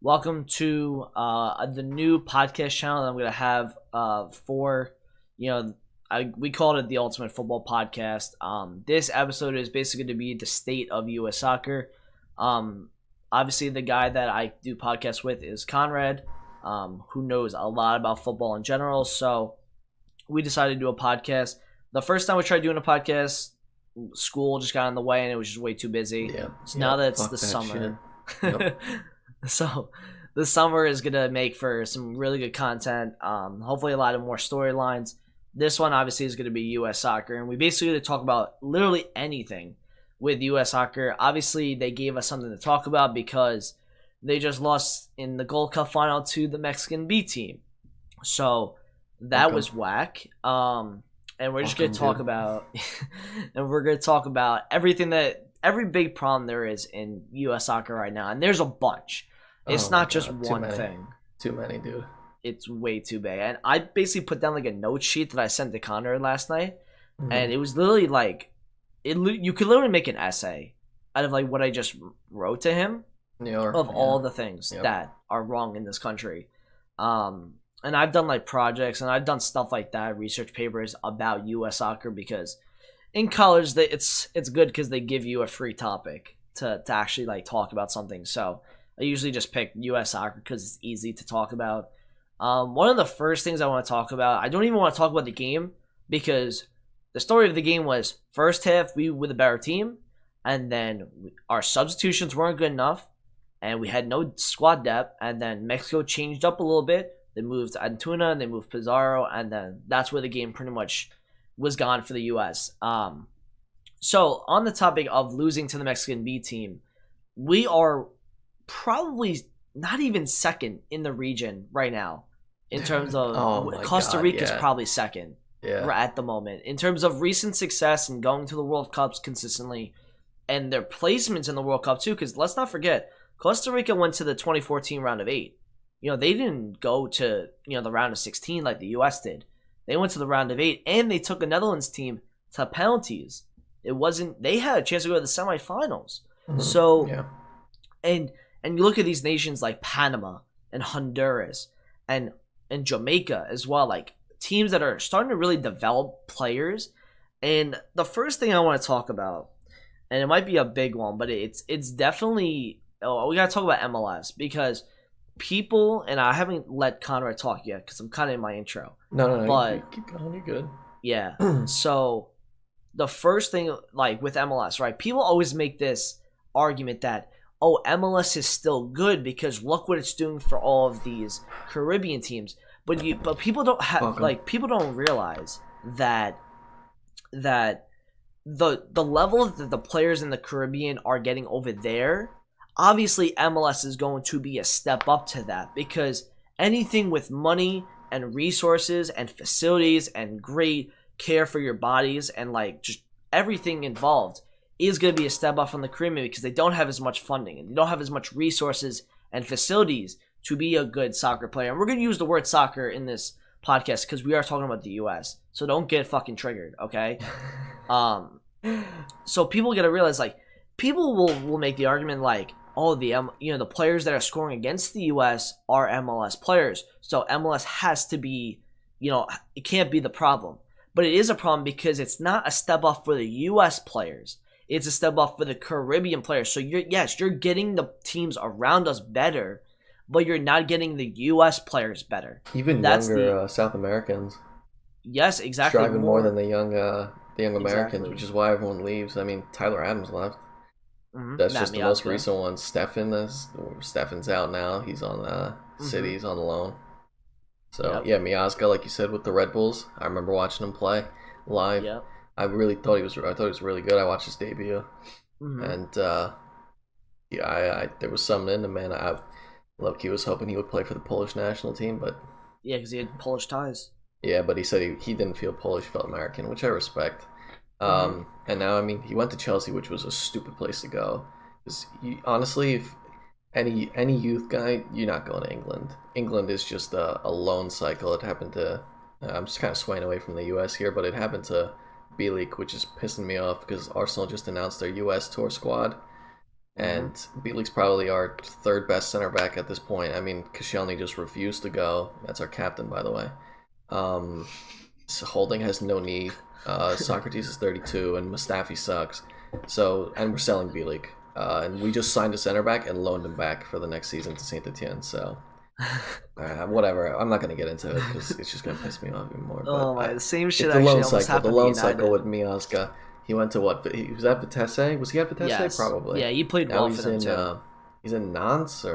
Welcome to the new podcast channel that I'm going to have for, we called it the Ultimate Football Podcast. This episode is basically going to be the state of U.S. soccer. Obviously, the guy that I do podcasts with is Conrad, who knows a lot about football in general. So we decided to do a podcast. The first time we tried doing a podcast, school just got in the way and it was just way too busy. Yeah. So now that it's the summer. Yep. So the summer is going to make for some really good content. Hopefully a lot of more storylines. This one obviously is going to be U.S. soccer. And we basically going to talk about literally anything with U.S. soccer. Obviously they gave us something to talk about because they just lost in the Gold Cup final to the Mexican B team. So that was whack. And we're just going to talk about every big problem there is in U.S. soccer right now. And there's a bunch. It's not just one thing. Too many, dude. It's way too big. And I basically put down like a note sheet that I sent to Connor last night. Mm-hmm. And it was literally like, you could literally make an essay out of like what I just wrote to him all the things that are wrong in this country. And I've done like projects and I've done stuff like that, research papers about U.S. soccer, because in college it's good because they give you a free topic to actually like talk about something. So I usually just pick U.S. soccer because it's easy to talk about. One of the first things I want to talk about, I don't even want to talk about the game because the story of the game was first half we were the better team, and then our substitutions weren't good enough, and we had no squad depth, and then Mexico changed up a little bit. They moved Antuna, and they moved Pizarro, and then that's where the game pretty much was gone for the U.S. So on the topic of losing to the Mexican B team, we are probably not even second in the region right now in terms of Costa Rica is probably second at the moment in terms of recent success and going to the World Cups consistently and their placements in the World Cup too, because let's not forget Costa Rica went to the 2014 round of 8. They didn't go to the round of 16 like the U.S. did. They went to the round of 8 and they took a Netherlands team to penalties. They had a chance to go to the semifinals. Mm-hmm. So and you look at these nations like Panama and Honduras and Jamaica as well, like teams that are starting to really develop players. And the first thing I want to talk about, and it might be a big one, but it's definitely we got to talk about MLS because people, and I haven't let Conrad talk yet because I'm kind of in my intro. No, but you keep going, you're good. Yeah. So the first thing, like with MLS, right? People always make this argument that MLS is still good because look what it's doing for all of these Caribbean teams. But people don't people don't realize that the level that the players in the Caribbean are getting over there, obviously MLS is going to be a step up to that because anything with money and resources and facilities and great care for your bodies and like just everything involved is going to be a step up from the Caribbean because they don't have as much funding and they don't have as much resources and facilities to be a good soccer player. And we're going to use the word soccer in this podcast because we are talking about the U.S. So don't get fucking triggered, okay? So people got to realize, like, people will make the argument like, the players that are scoring against the U.S. are MLS players. So MLS has to be, it can't be the problem. But it is a problem because it's not a step up for the U.S. players. It's a step up for the Caribbean players. So you're getting the teams around us better, but you're not getting the U.S. players better. Even younger South Americans. Yes, exactly. Striving more than the young Americans, which is why everyone leaves. I mean, Tyler Adams left. Mm-hmm. That's just the most recent one. Stefan's out now. He's on City's on the loan. So Miazga, like you said, with the Red Bulls. I remember watching him play live. Yep. I thought he was really good. I watched his debut, and there was something in him, man. I low-key was hoping he would play for the Polish national team, but because he had Polish ties. Yeah, but he said he didn't feel Polish, he felt American, which I respect. And now, I mean, he went to Chelsea, which was a stupid place to go. Because honestly, if any youth guy, you're not going to England. England is just a loan cycle. It happened to. I'm just kind of swaying away from the U.S. here, but it happened to B-League, which is pissing me off because Arsenal just announced their U.S. tour squad. And B-League's probably our third best center back at this point. I mean, Koscielny just refused to go. That's our captain, by the way. So Holding has no knee. Socrates is 32, and Mustafi sucks. So, and we're selling B-League. And we just signed a center back and loaned him back for the next season to Saint Etienne. So, whatever. I'm not gonna get into it because it's just gonna piss me off even more. But the same shit. It's the loan cycle. The loan cycle with Miazga. He went to what? He was at Vitesse. Was he at Vitesse? Yes. Probably. Yeah, he played well for them too. He's in Nantes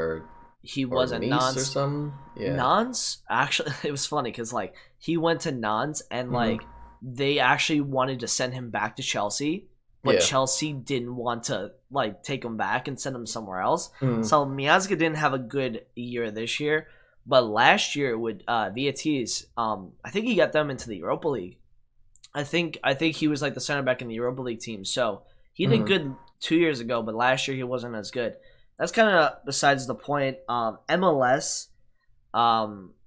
he was at Nice Nantes or something. Yeah. Nantes, actually, it was funny because like he went to Nantes and like they actually wanted to send him back to Chelsea, but Chelsea didn't want to like take him back and send him somewhere else. So Miazga didn't have a good year this year, but last year with Viatis, I think he got them into the Europa League. I think he was like the center back in the Europa League team. So he did good 2 years ago, but last year he wasn't as good. That's kind of besides the point. MLS,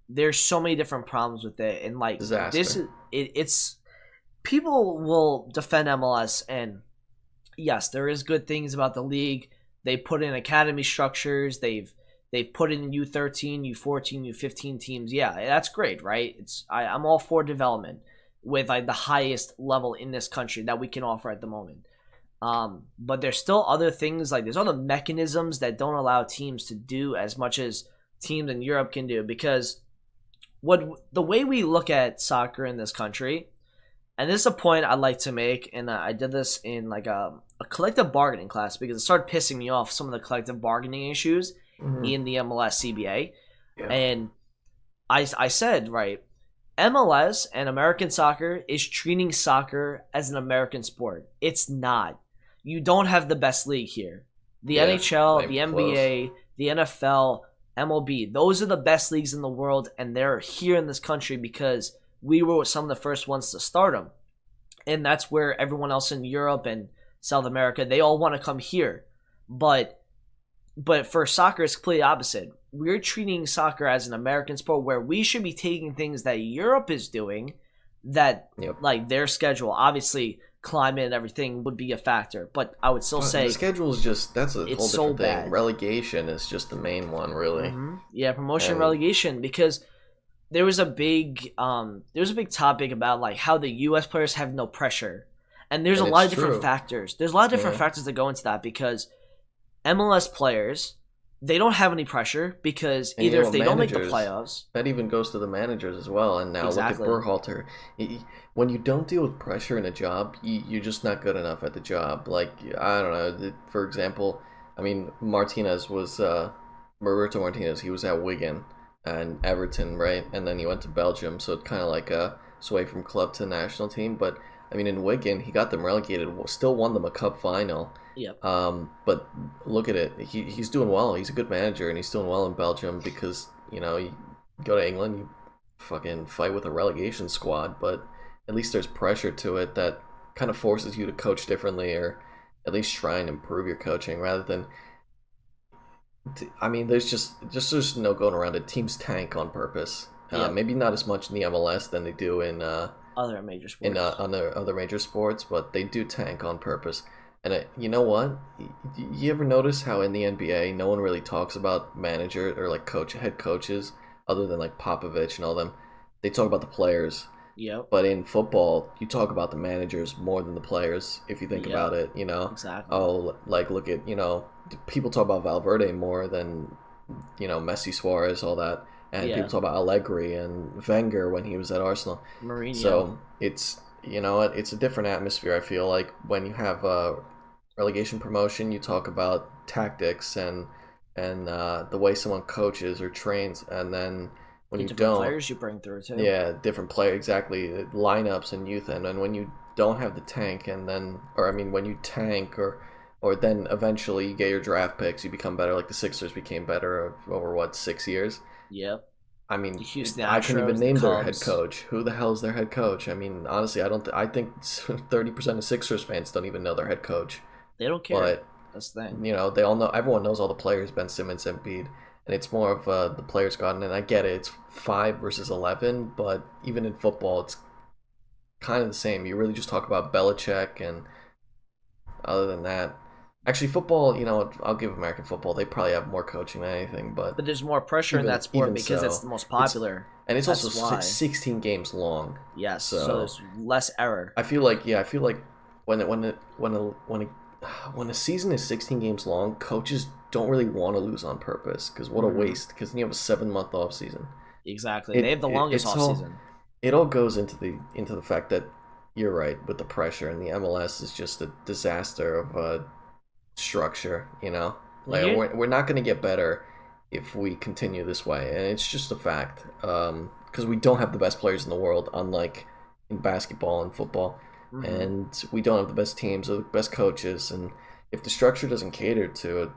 there's so many different problems with it, and like Disaster. this is it's people will defend MLS, and yes, there is good things about the league. They put in academy structures. They've put in U13, U14, U15 teams. Yeah, that's great, right? I'm all for development with like the highest level in this country that we can offer at the moment. But there's still other things, like there's other mechanisms that don't allow teams to do as much as teams in Europe can do, because the way we look at soccer in this country, and this is a point I'd like to make, and I did this in like a collective bargaining class because it started pissing me off, some of the collective bargaining issues in the MLS CBA. Yeah. And I said, right, MLS and American soccer is treating soccer as an American sport. It's not. You don't have the best league here. The NHL, the NBA, the NFL, MLB, those are the best leagues in the world, and they're here in this country because we were some of the first ones to start them. And that's where everyone else in Europe and South America, they all want to come here. But for soccer, it's completely opposite. We're treating soccer as an American sport where we should be taking things that Europe is doing, that like their schedule, obviously climate and everything would be a factor, but I would still say the schedule is just, that's a whole different so thing. Bad. Relegation is just the main one, really. Yeah, promotion and relegation, because there was a big topic about like how the U.S. players have no pressure, and there's a lot of different factors. There's a lot of different factors that go into that, because MLS players, they don't have any pressure because either if they don't make the playoffs. That even goes to the managers as well. And now look at Berhalter. When you don't deal with pressure in a job, you're just not good enough at the job. Like, I don't know. For example, I mean, Roberto Martinez, he was at Wigan and Everton, right? And then he went to Belgium. So it's kind of like a sway from club to national team. But, I mean, in Wigan, he got them relegated, still won them a cup final. Yep. But look at it. He's doing well. He's a good manager, and he's doing well in Belgium because, you know, you go to England, you fucking fight with a relegation squad, but at least there's pressure to it that kind of forces you to coach differently, or at least try and improve your coaching rather than. I mean, there's no going around it. Teams tank on purpose. Maybe not as much in the MLS than they do in other major sports. In other major sports, but they do tank on purpose. And you know what? You ever notice how in the NBA, no one really talks about manager or like head coaches, other than like Popovich and all them. They talk about the players. Yep. But in football, you talk about the managers more than the players, if you think about it, you know? Exactly. Oh, like look at, you know, people talk about Valverde more than, you know, Messi, Suarez, all that. And people talk about Allegri and Wenger when he was at Arsenal. Mourinho. So it's, you know, it's a different atmosphere, I feel like. When you have a relegation promotion, you talk about tactics and the way someone coaches or trains, and then when you don't, players you bring through too. Yeah, different player, exactly, lineups and youth, and then when you don't have the tank, when you tank or then eventually you get your draft picks, you become better. Like the Sixers became better over 6 years. Yep. I mean, Houston Astros, I couldn't even name their head coach. Who the hell is their head coach? I mean, honestly, I think 30% of Sixers fans don't even know their head coach. They don't care. But, that's the thing. You know, they all know. Everyone knows all the players. Ben Simmons, Embiid, and it's more of the players gotten. And I get it. It's 5 versus 11, but even in football, it's kind of the same. You really just talk about Belichick, and other than that, Actually, football, I'll give American football. They probably have more coaching than anything, but there's more pressure in that sport because it's the most popular. It's also 16 games long. Yes, so there's less error. I feel like when a season is 16 games long, coaches don't really want to lose on purpose because what a waste. Because then you have a 7-month off season. Exactly, they have the longest off season. It all goes into the fact that you're right with the pressure, and the MLS is just a disaster of a structure. Like we're not going to get better if we continue this way, and it's just a fact. Because we don't have the best players in the world, unlike in basketball and football, and we don't have the best teams or the best coaches. And if the structure doesn't cater to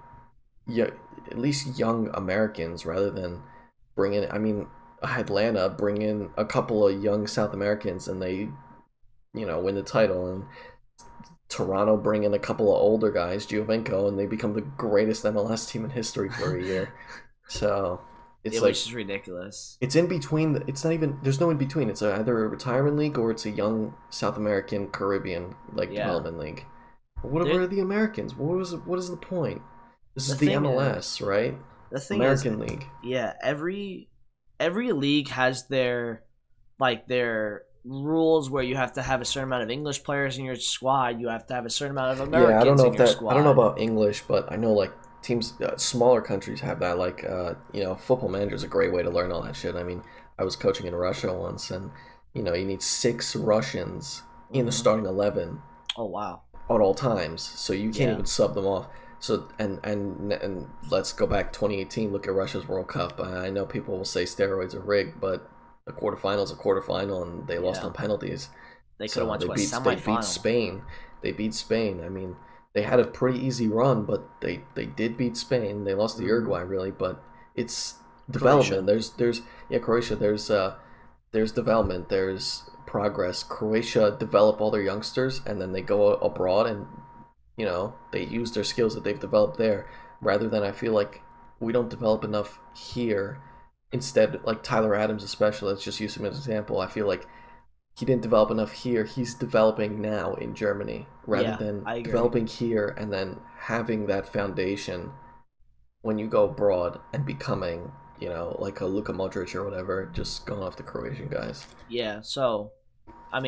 at least young Americans, rather than bring in, Atlanta bring in a couple of young South Americans and they, win the title, and Toronto bring in a couple of older guys, Giovinco, and they become the greatest MLS team in history for a year. So it's which is ridiculous. It's in between. It's not even. There's no in between. It's either a retirement league or it's a young South American Caribbean development league. What are the Americans? What is the point? This is the MLS, right? The thing American league. Yeah, every league has their rules where you have to have a certain amount of English players in your squad. You have to have a certain amount of Americans in your squad. I don't know about English, but I know teams, smaller countries have that. Football Manager is a great way to learn all that shit. I was coaching in Russia once, and you need 6 Russians in the starting 11. Oh wow! At all times, so you can't even sub them off. So and let's go back 2018. Look at Russia's World Cup. I know people will say steroids are rigged, but a quarterfinal is a quarterfinal, and they lost on penalties. They could have won to a semifinal. They beat Spain. They had a pretty easy run, but they did beat Spain. They lost to Uruguay, really, but it's development. Croatia. There's development. There's progress. Croatia develop all their youngsters, and then they go abroad and they use their skills that they've developed there, rather than I feel like we don't develop enough here. Instead, like Tyler Adams especially, let's just use him as an example. I feel like he didn't develop enough here. He's developing now in Germany, rather than developing here and then having that foundation when you go abroad and becoming, like a Luka Modric or whatever, just going off the Croatian guys. Yeah, so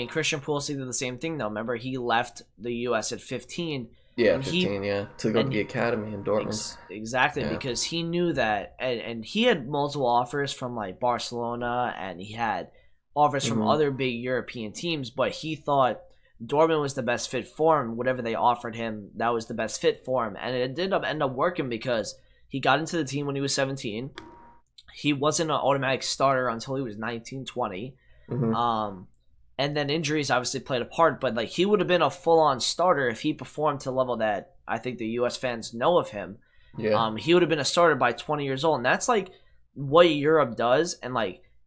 Christian Pulisic did the same thing, though. Remember, he left the U.S. at 15. Yeah, 15, to go to the academy in Dortmund. Exactly, because he knew that, and he had multiple offers from, Barcelona, and he had offers from other big European teams, but he thought Dortmund was the best fit for him. Whatever they offered him, that was the best fit for him. And it did end up working because he got into the team when he was 17. He wasn't an automatic starter until he was 19, 20. And then injuries obviously played a part, but he would have been a full-on starter if he performed to the level that I think the U.S. fans know of him. Yeah. He would have been a starter by 20 years old, and that's what Europe does. And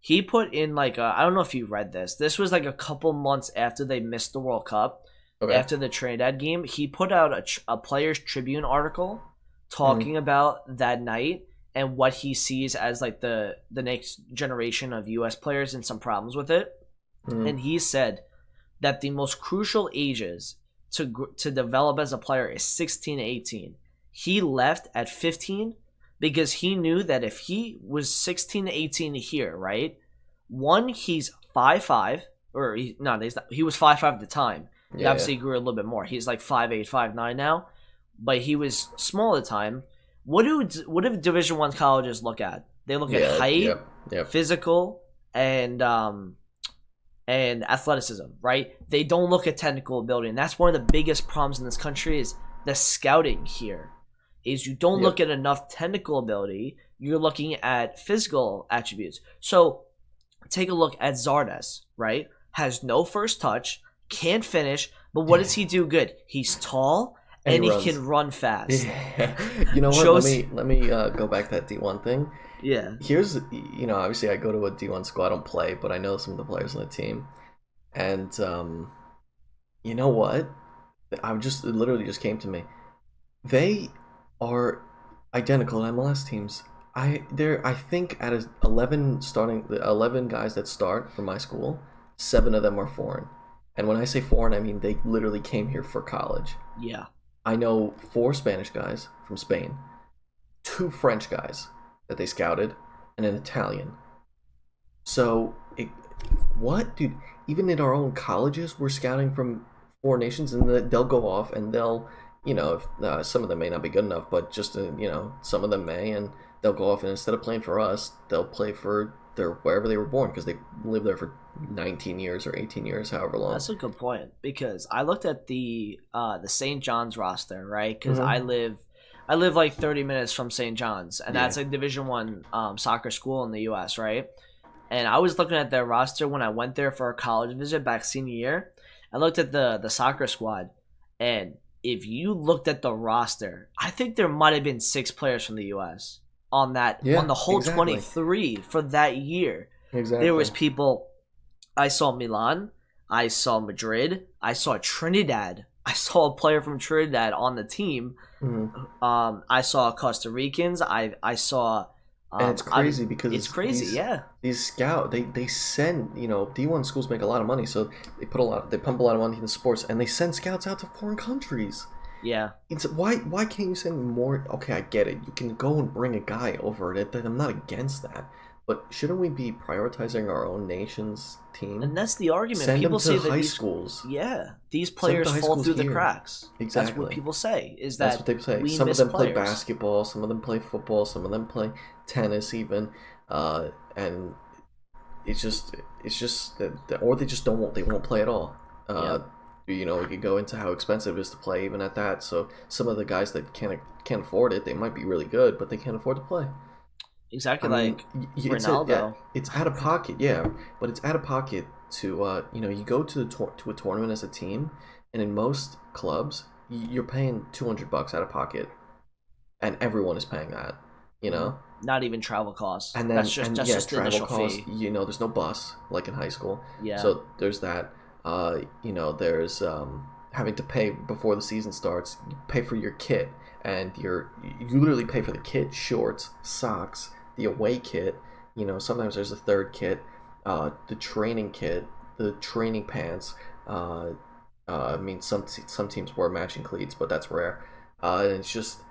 he put in I don't know if you read this. This was a couple months after they missed the World Cup, after the Trinidad game. He put out a Players Tribune article talking about that night and what he sees as the next generation of U.S. players and some problems with it. And he said that the most crucial ages to develop as a player is 16 to 18. He left at 15 because he knew that if he was 16 to 18 here, right? One, he's 5'5", or he was 5'5" at the time. He obviously grew a little bit more. He's 5'8", 5'9" now, but he was small at the time. What do Division I colleges look at? They look at height, physical, and athleticism, right? They don't look at technical ability, and that's one of the biggest problems in this country is the scouting here. Is you don't look at enough technical ability, you're looking at physical attributes. So take a look at Zardes, right? Has no first touch, can't finish, but what does he do good? He's tall and he can run fast. Yeah. You know what? Let me go back to that D1 thing. Yeah. Here's, obviously I go to a D1 school. I don't play, but I know some of the players on the team. And you know what? It literally just came to me. They are identical to MLS teams. I think out of 11 guys that start from my school, 7 of them are foreign. And when I say foreign, I mean they literally came here for college. Yeah. I know 4 Spanish guys from Spain, 2 French guys that they scouted, and an Italian. So, what, dude? Even in our own colleges, we're scouting from 4 nations, and they'll go off and they'll, if, some of them may not be good enough, but just some of them may, and they'll go off and instead of playing for us, they'll play for their wherever they were born because they lived there for 19 years or 18 years, however long. That's a good point because I looked at the St. John's roster, right? Because I live like 30 minutes from St. John's, and that's a Division I soccer school in the U.S., right? And I was looking at their roster when I went there for a college visit back senior year. I looked at the soccer squad, and if you looked at the roster, I think there might have been 6 players from the U.S. on the whole 23 for that year. Exactly. There was people. I saw Milan. I saw Madrid. I saw Trinidad. I saw a player from Trinidad on the team. Mm-hmm. I saw Costa Ricans. I saw. And it's crazy because it's crazy, yeah. These scout they send D1 schools make a lot of money, so they pump a lot of money into sports, and they send scouts out to foreign countries. Yeah. It's why can't you send more? Okay, I get it. You can go and bring a guy over it. I'm not against that. But shouldn't we be prioritizing our own nation's team? And that's the argument. Send people them to say that high schools. Yeah, these players fall through the cracks. Exactly. That's what people say. That's what they say. Some of them play basketball. Some of them play football. Some of them play tennis, even. And it's just that, or they just won't play at all. We could go into how expensive it is to play even at that. So some of the guys that can't afford it, they might be really good, but they can't afford to play. Exactly, Ronaldo. It's out of pocket, but it's out of pocket to you go to a tournament as a team, and in most clubs you're paying $200 out of pocket, and everyone is paying that. Not even travel costs. And then that's just the initial costs, fee. There's no bus like in high school. Yeah. So there's that. There's having to pay before the season starts. You pay for your kit, and you literally pay for the kit, shorts, socks, the away kit. Sometimes there's a third kit, the training kit, the training pants. I mean, some teams wear matching cleats, but that's rare. And it's just.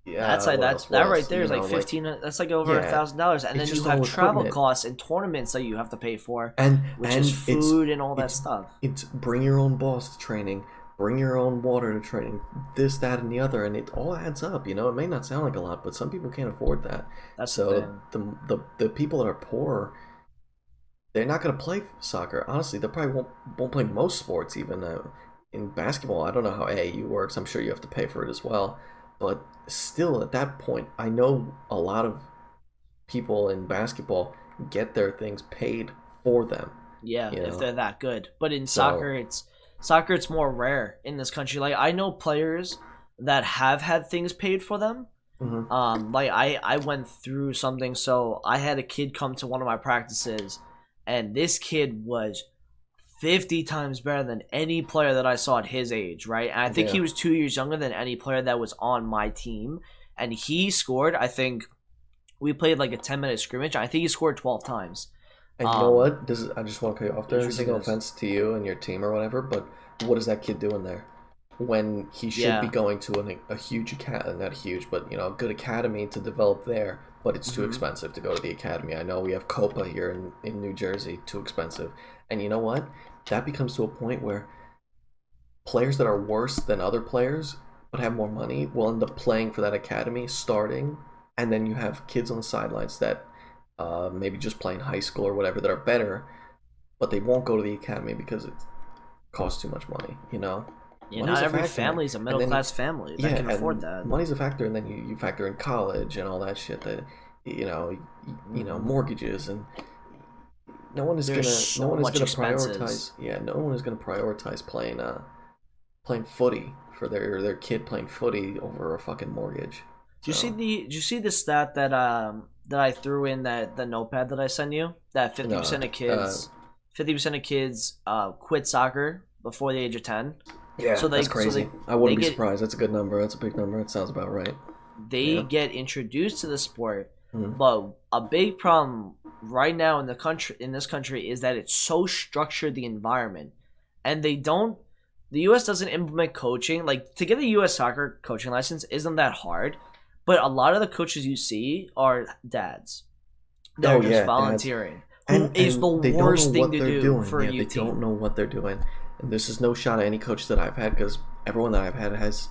Yeah, that right there is like 15. That's like over $1,000, and then you have travel costs and tournaments that you have to pay for, which is food and all that stuff. It's bring your own balls to training, bring your own water to training, this, that, and the other, and it all adds up. It may not sound like a lot, but some people can't afford that. That's so the people that are poor, they're not going to play soccer. Honestly, they probably won't play most sports. Even in basketball, I don't know how AAU works. I'm sure you have to pay for it as well. But still, at that point, I know a lot of people in basketball get their things paid for them. Yeah, if they're that good. But in soccer, it's more rare in this country. Like, I know players that have had things paid for them. Mm-hmm. Like I went through something. So I had a kid come to one of my practices, and this kid was 50 times better than any player that I saw at his age, right? And I think he was 2 years younger than any player that was on my team. And he scored, I think, we played like a 10-minute scrimmage. I think he scored 12 times. And you know what? I just want to cut you off there. There's no offense to you and your team or whatever, but what is that kid doing there? When he should be going to a huge academy, not huge, but a good academy to develop there, but it's too expensive to go to the academy. I know we have Copa here in New Jersey, too expensive. And you know what? That becomes to a point where players that are worse than other players but have more money will end up playing for that academy, starting, and then you have kids on the sidelines that maybe just playing high school or whatever that are better, but they won't go to the academy because it costs too much money. Not every family is a middle class family that can afford that. Money's a factor, and then you factor in college and all that shit that mortgages, and no one is gonna prioritize. Yeah, no one is gonna prioritize playing footy for their kid playing footy over a fucking mortgage. Did you see the stat that I threw in the notepad that I sent you? That 50% of kids quit soccer before the age of 10. Yeah, that's crazy. I wouldn't be surprised. That's a good number. That's a big number. It sounds about right. They get introduced to the sport, but a big problem right now in this country is that it's so structured, the environment, and they don't the U.S. doesn't implement coaching. Like, to get a U.S. soccer coaching license isn't that hard, but a lot of the coaches you see are dads. They're just volunteering. And the worst thing to do for a They don't know what they're doing. And this is no shot at any coach that I've had, because everyone that I've had has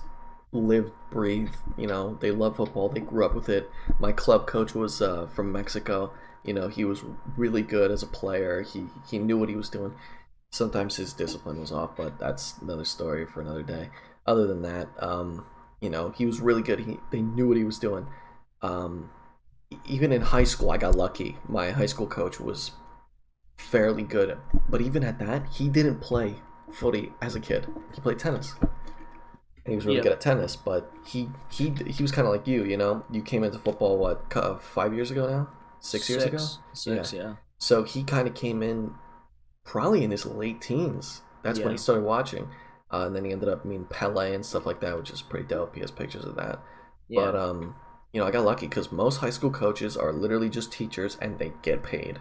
lived, breathed, they love football. They grew up with it. My club coach was from Mexico. He was really good as a player. He knew what he was doing. Sometimes his discipline was off, but that's another story for another day. Other than that, he was really good. They knew what he was doing. Even in high school, I got lucky. My high school coach was fairly good, but even at that, he didn't play footy as a kid. He played tennis, and he was really good at tennis. But he was kind of like you. You came into football 5 years ago now, 6 years ago. Yeah. So he kind of came in probably in his late teens. That's when he started watching, and then he ended up meeting Pele and stuff like that, which is pretty dope. He has pictures of that. Yeah. But I got lucky because most high school coaches are literally just teachers, and they get paid.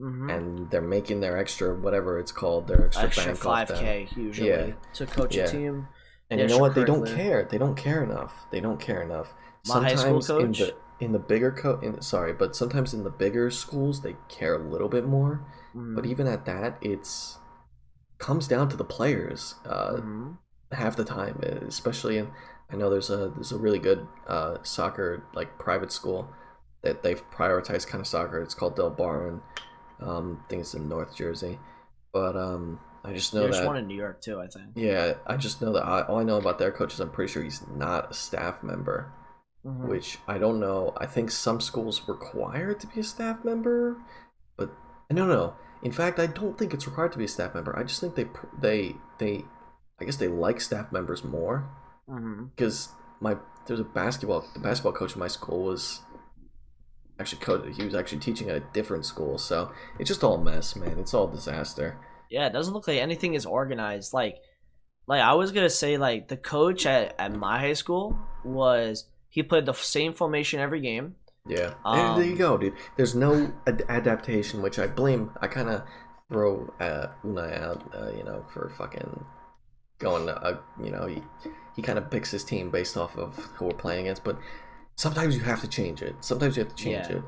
Mm-hmm. And they're making their extra, whatever it's called, their extra bank $5K usually to coach a team. And you know what? They don't care. They don't care enough. My high school coach in the bigger but sometimes in the bigger schools they care a little bit more. Mm-hmm. But even at that, it's comes down to the players half the time, especially in. I know there's a really good soccer private school that they've prioritized kind of soccer. It's called Del Barron. I think it's in North Jersey, but I just know there's one in New York too, I think. Yeah, I just know that all I know about their coach is I'm pretty sure he's not a staff member, which I don't know. I think some schools require it to be a staff member, but no. In fact, I don't think it's required to be a staff member. I just think they I guess they like staff members more. Because there's the basketball coach in my school was he was actually teaching at a different school, so it's just all a mess, man. It's all a disaster. Yeah, it doesn't look like anything is organized. Like I was gonna say, the coach at my high school he played the same formation every game. Yeah, and there you go, dude. There's no adaptation, which I kind of throw Unai out, for fucking going, he kind of picks his team based off of who we're playing against, but sometimes you have to change it.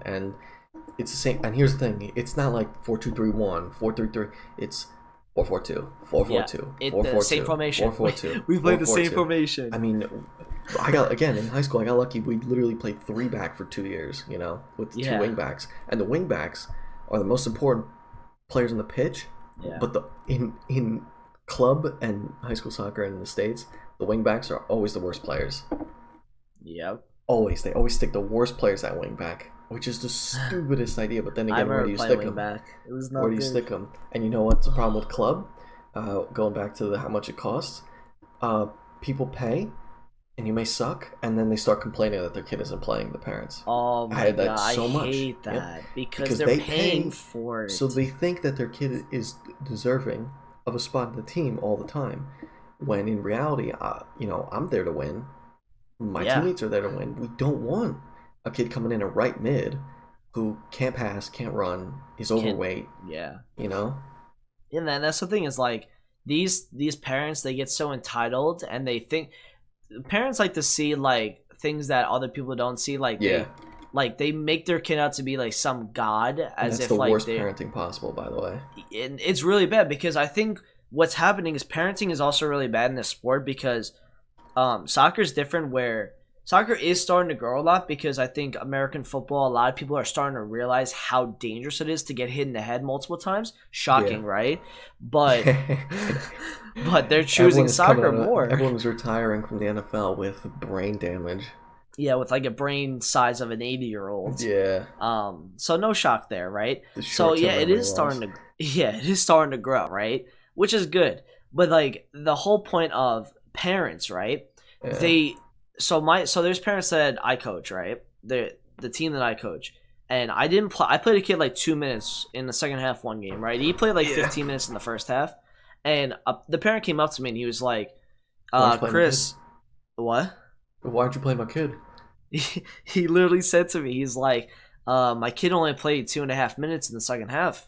And it's the same. And here's the thing: it's not like 4-2-3-1, 4-3-3. It's 4-4-2, 4-4-2, 4-4-2, same formation. 4-4-2. We played the same formation. I mean, in high school, I got lucky. We literally played 3-back for 2 years. With the 2 wing backs, and the wing backs are the most important players on the pitch. Yeah. But in club and high school soccer in the States, the wingbacks are always the worst players. Yep. Always. They always stick the worst players at wingback, which is the stupidest idea. But then again, where do you stick them? It was not where do you stick them? And you know what's the problem with club? Going back to how much it costs, people pay, and you may suck, and then they start complaining that their kid isn't playing the parents. Oh my God, I hate that because they're paying for it. So they think that their kid is deserving of a spot in the team all the time, when in reality, I'm there to win. My teammates are there to win. We don't want a kid coming in at right mid who can't pass, can't run, is overweight. Yeah. And then that's the thing is these parents, they get so entitled, and they think parents like to see things that other people don't see. They make their kid out to be some god, as if that's the worst parenting possible, by the way. And it's really bad because I think what's happening is parenting is also really bad in this sport because soccer is different, where soccer is starting to grow a lot because I think American football, a lot of people are starting to realize how dangerous it is to get hit in the head multiple times. Shocking, right? But they're choosing soccer more. Everyone was retiring from the NFL with brain damage. Yeah, with a brain size of an 80-year-old. Yeah. So no shock there, right? So yeah, it is starting to grow, right? Which is good. But the whole point of parents, right? Yeah. So there's parents that I coach, right? The team that I coach. And I didn't play. I played a kid 2 minutes in the second half one game, right? He played 15 minutes in the first half. And the parent came up to me and he was like, Chris, what? Why'd you play my kid? He literally said to me, he's like, my kid only played 2.5 minutes in the second half.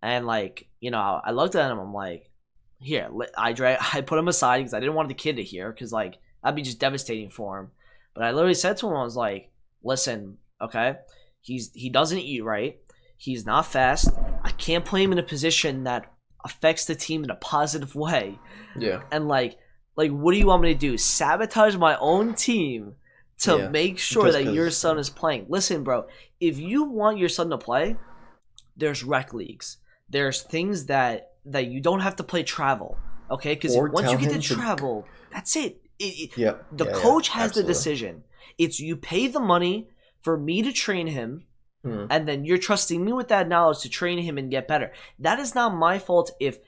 And I looked at him, I'm like, here, I put him aside because I didn't want the kid to hear, because like that'd be just devastating for him. But I literally said to him, I was like, listen, okay, he doesn't eat right. He's not fast. I can't play him in a position that affects the team in a positive way. Yeah. And like what do you want me to do? Sabotage my own team to make sure that your son is playing? Listen, bro, if you want your son to play, there's rec leagues. There's things that you don't have to play travel, okay? Because once you get to travel, that's it. The coach has the decision. It's you pay the money for me to train him, and then you're trusting me with that knowledge to train him and get better. That is not my fault if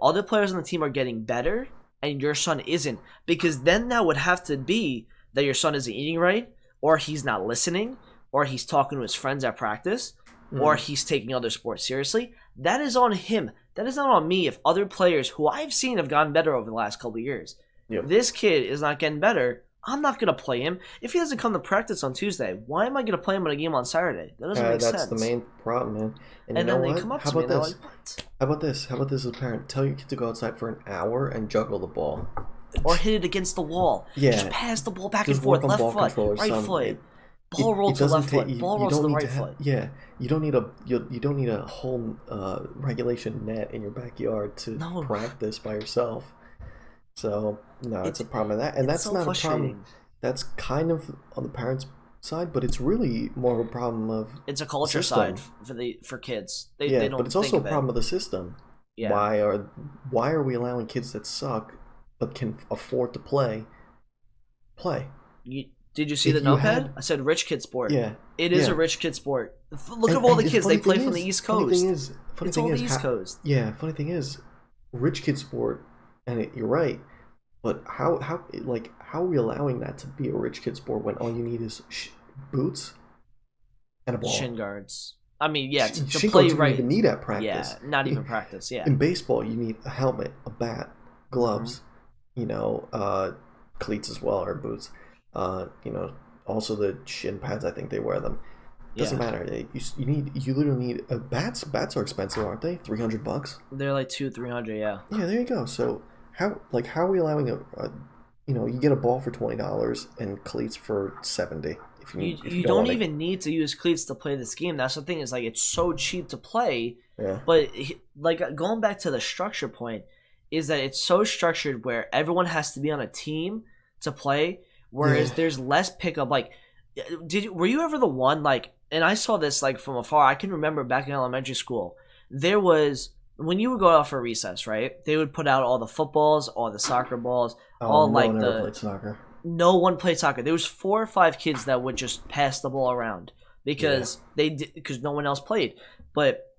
other players on the team are getting better and your son isn't, because then that would have to be that your son isn't eating right, or he's not listening, or he's talking to his friends at practice, or he's taking other sports seriously. That is on him. That is not on me. If other players who I've seen have gotten better over the last couple of years, this kid is not getting better, I'm not going to play him. If he doesn't come to practice on Tuesday, why am I going to play him in a game on Saturday? That doesn't make sense. That's the main problem, man. And you know what? How about this? How about this as a parent? Tell your kid to go outside for an hour and juggle the ball. Or hit it against the wall. Yeah. Just pass the ball back and forth. Left foot, right foot. Ball rolls to the left foot. Ball rolls to the right foot. Yeah. You don't need a whole regulation net in your backyard to practice by yourself. So no, it's a problem with that, and that's so not a problem. That's kind of on the parents' side, but it's really more of a problem of it's a culture side for kids. They don't. But it's also a problem of the system. Yeah. Why are we allowing kids that suck but can afford to play? Did you see the notepad? I said rich kid sport. Yeah, it is a rich kid sport. Look at all the kids they play from the East Coast. It's all the East Coast. Yeah, funny thing is, rich kid sport. And you're right, but how are we allowing that to be a rich kid sport when all you need is boots and a ball? Shin guards. I mean, to play right. You even need at practice. Yeah, not even practice. Yeah. In baseball, you need a helmet, a bat, gloves, cleats as well, or boots. Also the shin pads. I think they wear them. Doesn't matter. You literally need bats. Bats are expensive, aren't they? $300. They're like $200-$300. Yeah. Yeah, there you go. So how are we allowing you get a ball for $20 and cleats for $70? If you don't even need to use cleats to play this game. That's the thing. Is like it's so cheap to play. Yeah. But like going back to the structure point, is that it's so structured where everyone has to be on a team to play, whereas there's less pickup. Like, were you ever the one like? And I saw this like from afar. I can remember back in elementary school, there was when you would go out for recess, right? They would put out all the footballs, all the soccer balls, all like the. No one ever played soccer. No one played soccer. There was 4 or 5 kids that would just pass the ball around because because no one else played. But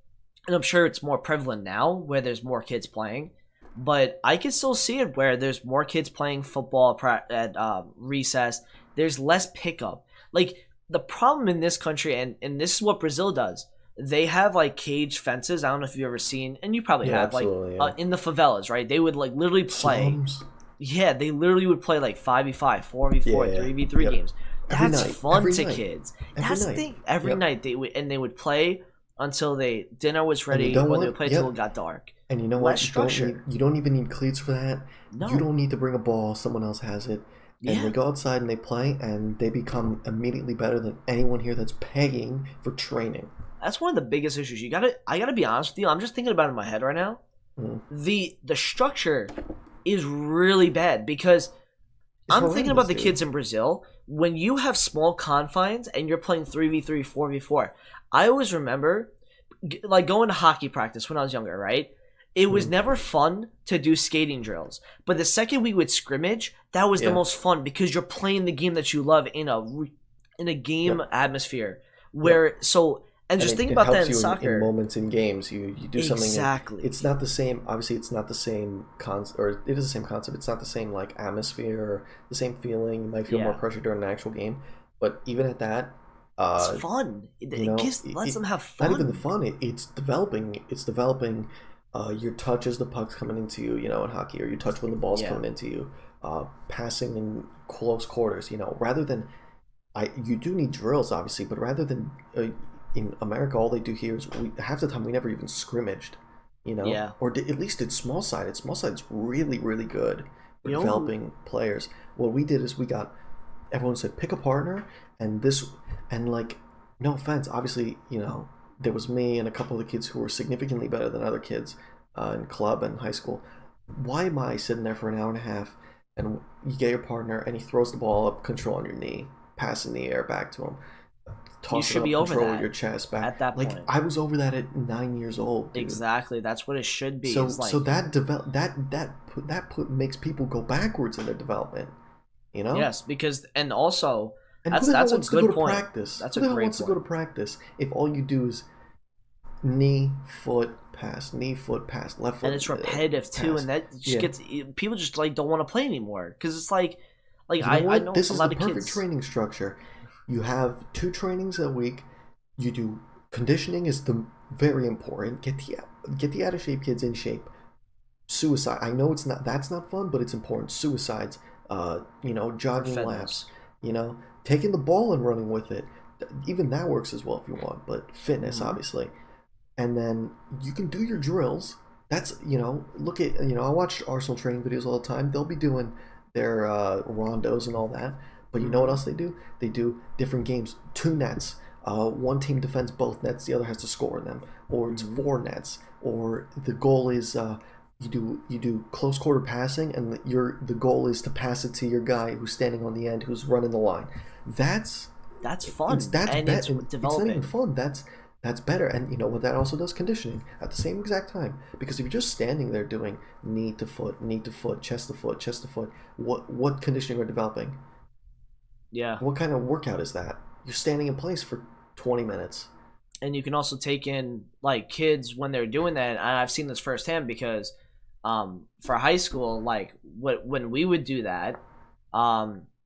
and I'm sure it's more prevalent now where there's more kids playing. But I can still see it where there's more kids playing football at recess. There's less pickup. Like the problem in this country, and this is what Brazil does. They have like cage fences. I don't know if you've ever seen, and you probably have, like in the favelas, right? They would like literally play. Slums. Yeah, they literally would play like 5v5, 4v4, 3v3 games. That's fun to kids. That's the thing. Every night they would play until dinner was ready, or they would play until it got dark. And you know what? You don't even need cleats for that. No. You don't need to bring a ball. Someone else has it. And they go outside and they play, and they become immediately better than anyone here that's paying for training. That's one of the biggest issues. I gotta be honest with you. I'm just thinking about it in my head right now. The structure is really bad because I'm thinking about the kids in Brazil. When you have small confines and you're playing 3v3, 4v4, I always remember like going to hockey practice when I was younger, right? It was never fun to do skating drills. But the second we would scrimmage, that was the most fun because you're playing the game that you love in a game atmosphere. Where and just think about that in soccer. In moments in games, you do something. Exactly. It's not the same. Obviously, it's not the same concept, or it is the same concept. It's not the same like atmosphere, or the same feeling. You might feel more pressure during an actual game, but even at that, it's fun. It lets them have fun. Not even the fun. It's developing. It's developing. Your touch as the puck's coming into you, in hockey, or your touch when the ball's coming into you. Passing in close quarters, rather than, you do need drills obviously, but rather than. In America, all they do here is half the time we never even scrimmaged. Yeah. Or at least it's small sided. Small sided's really, really good for developing players. What we did is everyone said pick a partner, and like, no offense, obviously, there was me and a couple of the kids who were significantly better than other kids in club and high school. Why am I sitting there for an hour and a half, and you get your partner and he throws the ball up, control on your knee, pass in the air back to him, toss it up, control with your chest back. At that point, like, I was over that at 9 years old. Dude. Exactly, that's what it should be. So that makes people go backwards in their development. Yes, because and also. And that's a good point. Practice? That's a great point. Who wants to go to practice if all you do is knee, foot, pass, left foot? And it's repetitive too, and that just gets people just like don't want to play anymore because it's like I know this a is lot the of perfect kids. training structure. You have 2 trainings a week. You do conditioning is very important. Get the out of shape kids in shape. Suicide. I know that's not fun, but it's important. Suicides. Jogging laps. Taking the ball and running with it, even that works as well if you want, but fitness, obviously. And then you can do your drills. That's, look at, I watch Arsenal training videos all the time. They'll be doing their rondos and all that. But you know what else they do? They do different games. 2 nets. One team defends both nets, the other has to score in them. Or it's 4 nets. Or the goal is you do close quarter passing, and the goal is to pass it to your guy who's standing on the end, who's running the line. That's fun. It's developing. It's not even fun. That's better. And you know what that also does? Conditioning at the same exact time. Because if you're just standing there doing knee to foot, chest to foot, what conditioning are developing? Yeah. What kind of workout is that? You're standing in place for 20 minutes. And you can also take in like kids when they're doing that. And I've seen this firsthand because for high school, like when we would do that,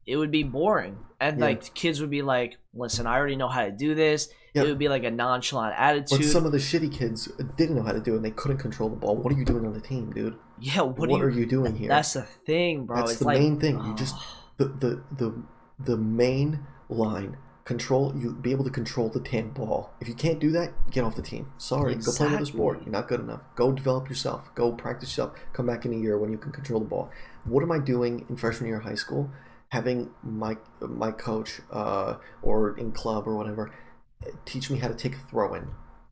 it would be boring. And like kids would be like, listen, I already know how to do this. Yep. It would be like a nonchalant attitude. But some of the shitty kids didn't know how to do it and they couldn't control the ball. What are you doing on the team, dude? Yeah, what are you doing here? That's the thing, bro. That's the main thing. You just the main line. You be able to control the damn ball. If you can't do that, get off the team. Sorry, Go play another sport. You're not good enough. Go develop yourself. Go practice yourself. Come back in a year when you can control the ball. What am I doing in freshman year of high school? Having my coach or in club or whatever teach me how to take a throw in.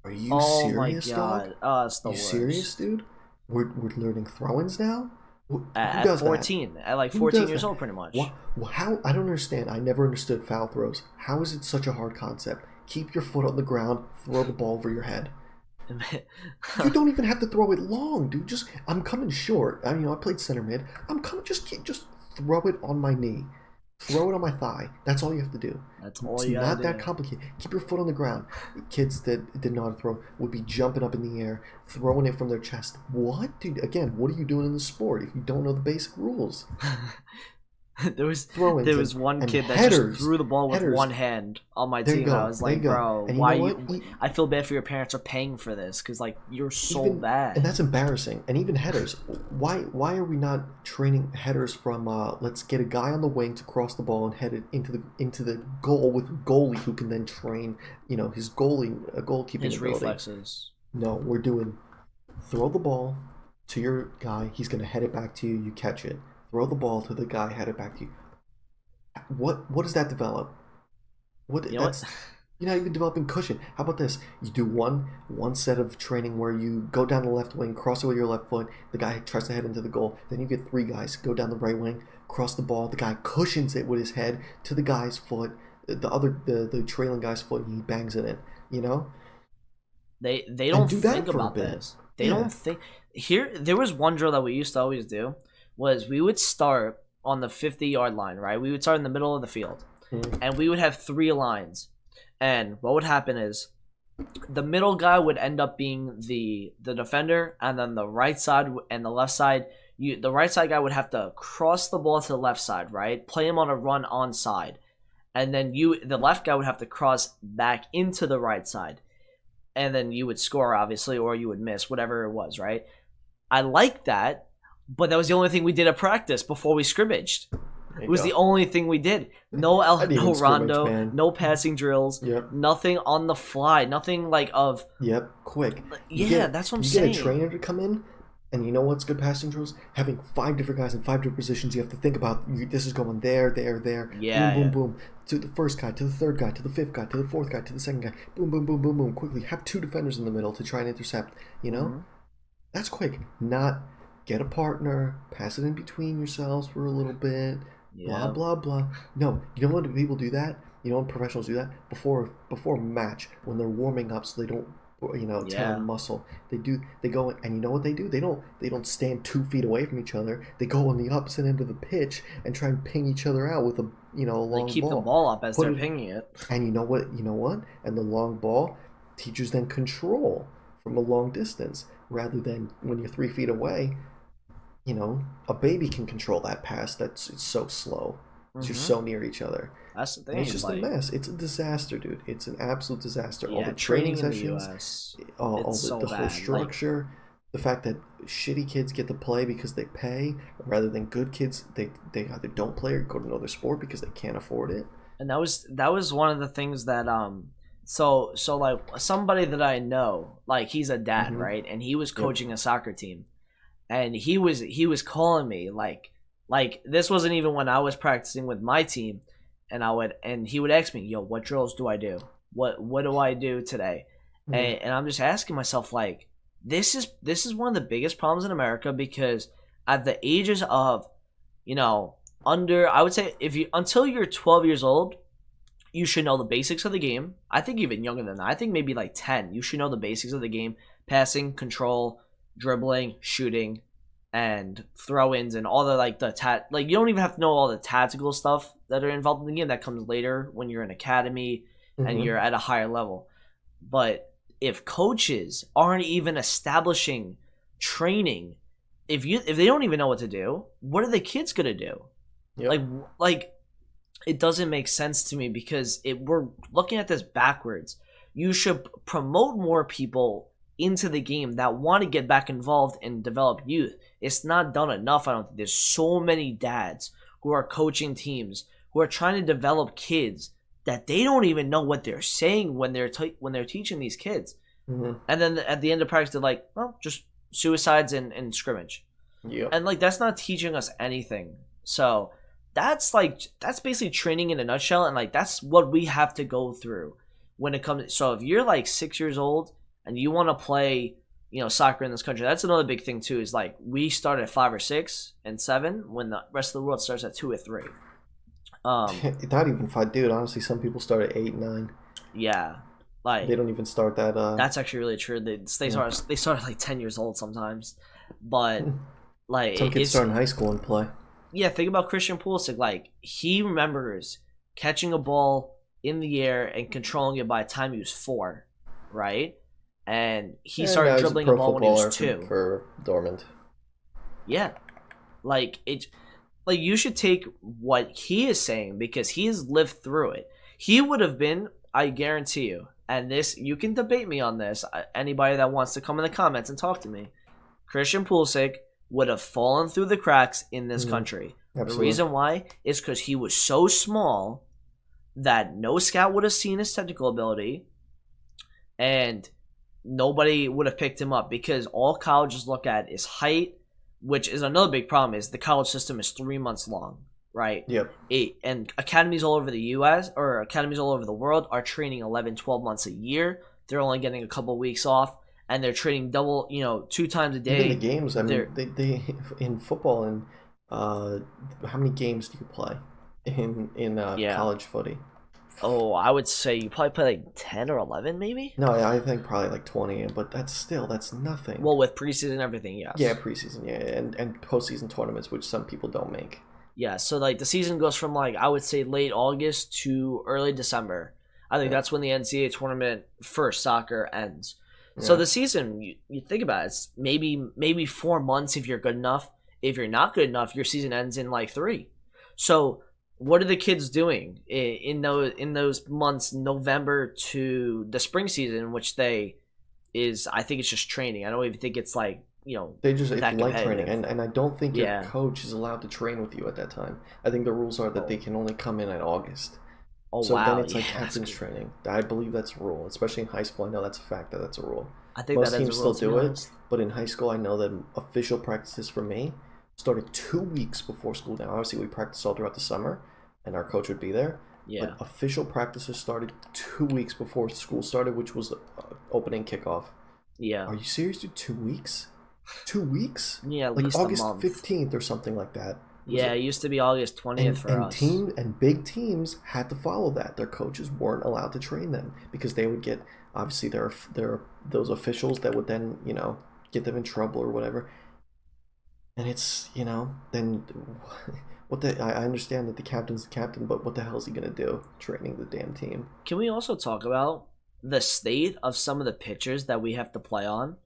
Are you serious, dog? Oh, it's the worst. You serious, dude? We're learning throw-ins now? At 14, that? At like 14 years old, pretty much. How? I don't understand. I never understood foul throws. How is it such a hard concept? Keep your foot on the ground, throw the ball over your head. You don't even have to throw it long, dude. I'm coming short. I played center mid. I'm coming. Just throw it on my knee. Throw it on my thigh. That's all you have to do. That's all you gotta do. It's not that complicated. Keep your foot on the ground. Kids that didn't know how to throw would be jumping up in the air, throwing it from their chest. What, dude? Again, what are you doing in the sport if you don't know the basic rules? there was one kid that just threw the ball with one hand on my team. I was like, bro, why I feel bad for your parents are paying for this because like you're so bad. And that's embarrassing. And even headers. Why are we not training headers from let's get a guy on the wing to cross the ball and head it into the goal with a goalie who can then train his goalkeeping his ability. Reflexes. No, we're doing throw the ball to your guy. He's gonna head it back to you. You catch it. Throw the ball to the guy, head it back to you. What does that develop? You're not even developing cushion. How about this? You do one set of training where you go down the left wing, cross it with your left foot, the guy tries to head into the goal. Then you get 3 guys, go down the right wing, cross the ball, the guy cushions it with his head to the guy's foot, the trailing guy's foot, and he bangs it in, They don't think about this. They don't think. Here, there was one drill that we used to always do. Was we would start on the 50-yard line, right? We would start in the middle of the field, and we would have 3 lines. And what would happen is the middle guy would end up being the defender, and then the right side and the left side, the right side guy would have to cross the ball to the left side, right? Play him on a run onside. And then the left guy would have to cross back into the right side. And then you would score, obviously, or you would miss, whatever it was, right? I like that. But that was the only thing we did at practice before we scrimmaged. It was the only thing we did. No rondo, no passing drills, nothing on the fly, nothing like of. Yep, quick. That's what I'm saying. You get a trainer to come in, and you know what's good passing drills? Having 5 different guys in 5 different positions. You have to think about this is going there, there, there. Yeah, boom, boom, boom. To the first guy, to the third guy, to the fifth guy, to the fourth guy, to the second guy. Boom, boom, boom, boom, boom. Quickly, have 2 defenders in the middle to try and intercept. You know, that's quick. Not get a partner, pass it in between yourselves for a little bit. Blah blah blah. No, you know when people do that? You know when professionals do that? Before a match, when they're warming up, so they don't tear on muscle. They go and you know what they do? They don't stand 2 feet away from each other. They go on the opposite end of the pitch and try and ping each other out with a long ball. They keep the ball up as they're pinging it. And you know what? And the long ball, teachers then control from a long distance rather than when you're 3 feet away. You know, a baby can control that pass. It's so slow. You're so near each other. That's the thing. And it's just a mess. It's a disaster, dude. It's an absolute disaster. Yeah, all the training sessions, in the US, all the whole structure, the fact that shitty kids get to play because they pay, rather than good kids, they either don't play or go to another sport because they can't afford it. And that was one of the things that so like somebody that I know, like he's a dad, right? And he was coaching a soccer team. And he was calling me like this wasn't even when I was practicing with my team, and he would ask me, yo, what drills do I do? What do I do today? And I'm just asking myself, like, this is one of the biggest problems in America, because at the ages of, I would say until you're 12 years old, you should know the basics of the game. I think even younger than that. I think maybe like 10, you should know the basics of the game: passing, control, dribbling, shooting, and throw-ins, and all the you don't even have to know all the tactical stuff that are involved in the game. That comes later when you're in academy and you're at a higher level. But if coaches aren't even establishing training, if they don't even know what to do, what are the kids gonna do? Yep. Like it doesn't make sense to me, because we're looking at this backwards. You should promote more people into the game that want to get back involved and develop youth. It's not done enough. I don't think there's so many dads who are coaching teams who are trying to develop kids that they don't even know what they're saying when they're teaching these kids. And then at the end of practice, they're like, well, just suicides and scrimmage. Yeah. And that's not teaching us anything. So that's basically training in a nutshell, and that's what we have to go through when it comes. So if you're 6 years old and you want to play, soccer in this country, that's another big thing too. Is we start at 5 or 6 and 7 when the rest of the world starts at 2 or 3. Not even 5, dude. Honestly, some people start at 8, 9. Yeah, they don't even start that. That's actually really true. They start at 10 years old sometimes, but some kids start in high school and play. Yeah, think about Christian Pulisic. He remembers catching a ball in the air and controlling it by the time he was 4, right? And he started dribbling a ball when he was 2. For Dortmund. Yeah. You should take what he is saying, because he has lived through it. He would have been, I guarantee you, and this, you can debate me on this, anybody that wants to come in the comments and talk to me, Christian Pulisic would have fallen through the cracks in this country. Absolutely. The reason why is because he was so small that no scout would have seen his technical ability, and nobody would have picked him up, because all colleges look at is height, which is another big problem. Is the college system is 3 months long, right? Yep. And academies all over the U.S. or academies all over the world are training 11, 12 months a year. They're only getting a couple of weeks off, and they're training double, 2 times a day. Even the games, I mean, they in football, and how many games do you play in college footy? Oh, I would say you probably play 10 or 11, maybe? No, I think probably 20, but that's nothing. Well, with preseason and everything, yes. Yeah, preseason, yeah, and postseason tournaments, which some people don't make. Yeah, so the season goes from I would say late August to early December. I think that's when the NCAA tournament for soccer ends. Yeah. So the season, you think about it, it's maybe 4 months if you're good enough. If you're not good enough, your season ends in 3. So what are the kids doing in those months, November to the spring season, which I think it's just training. I don't even think it's it's that light competitive. training, and I don't think your coach is allowed to train with you at that time. I think the rules are that they can only come in at August. Oh, so wow. then it's like captain's training. I believe that's a rule, especially in high school. I know that's a fact that's a rule. I think most teams still do it, but in high school, I know that official practices for me started 2 weeks before school. Now, obviously, we practiced all throughout the summer, and our coach would be there. Yeah. But official practices started 2 weeks before school started, which was opening kickoff. Yeah. Are you serious, dude? 2 weeks? 2 weeks? Yeah, at like least August a month. 15th or something like that. Yeah, it used to be August 20th for us. And big teams had to follow that. Their coaches weren't allowed to train them because they would get, obviously there are those officials that would then, get them in trouble or whatever. And it's, then I understand that the captain's the captain, but what the hell is he going to do training the damn team? Can we also talk about the state of some of the pitchers that we have to play on?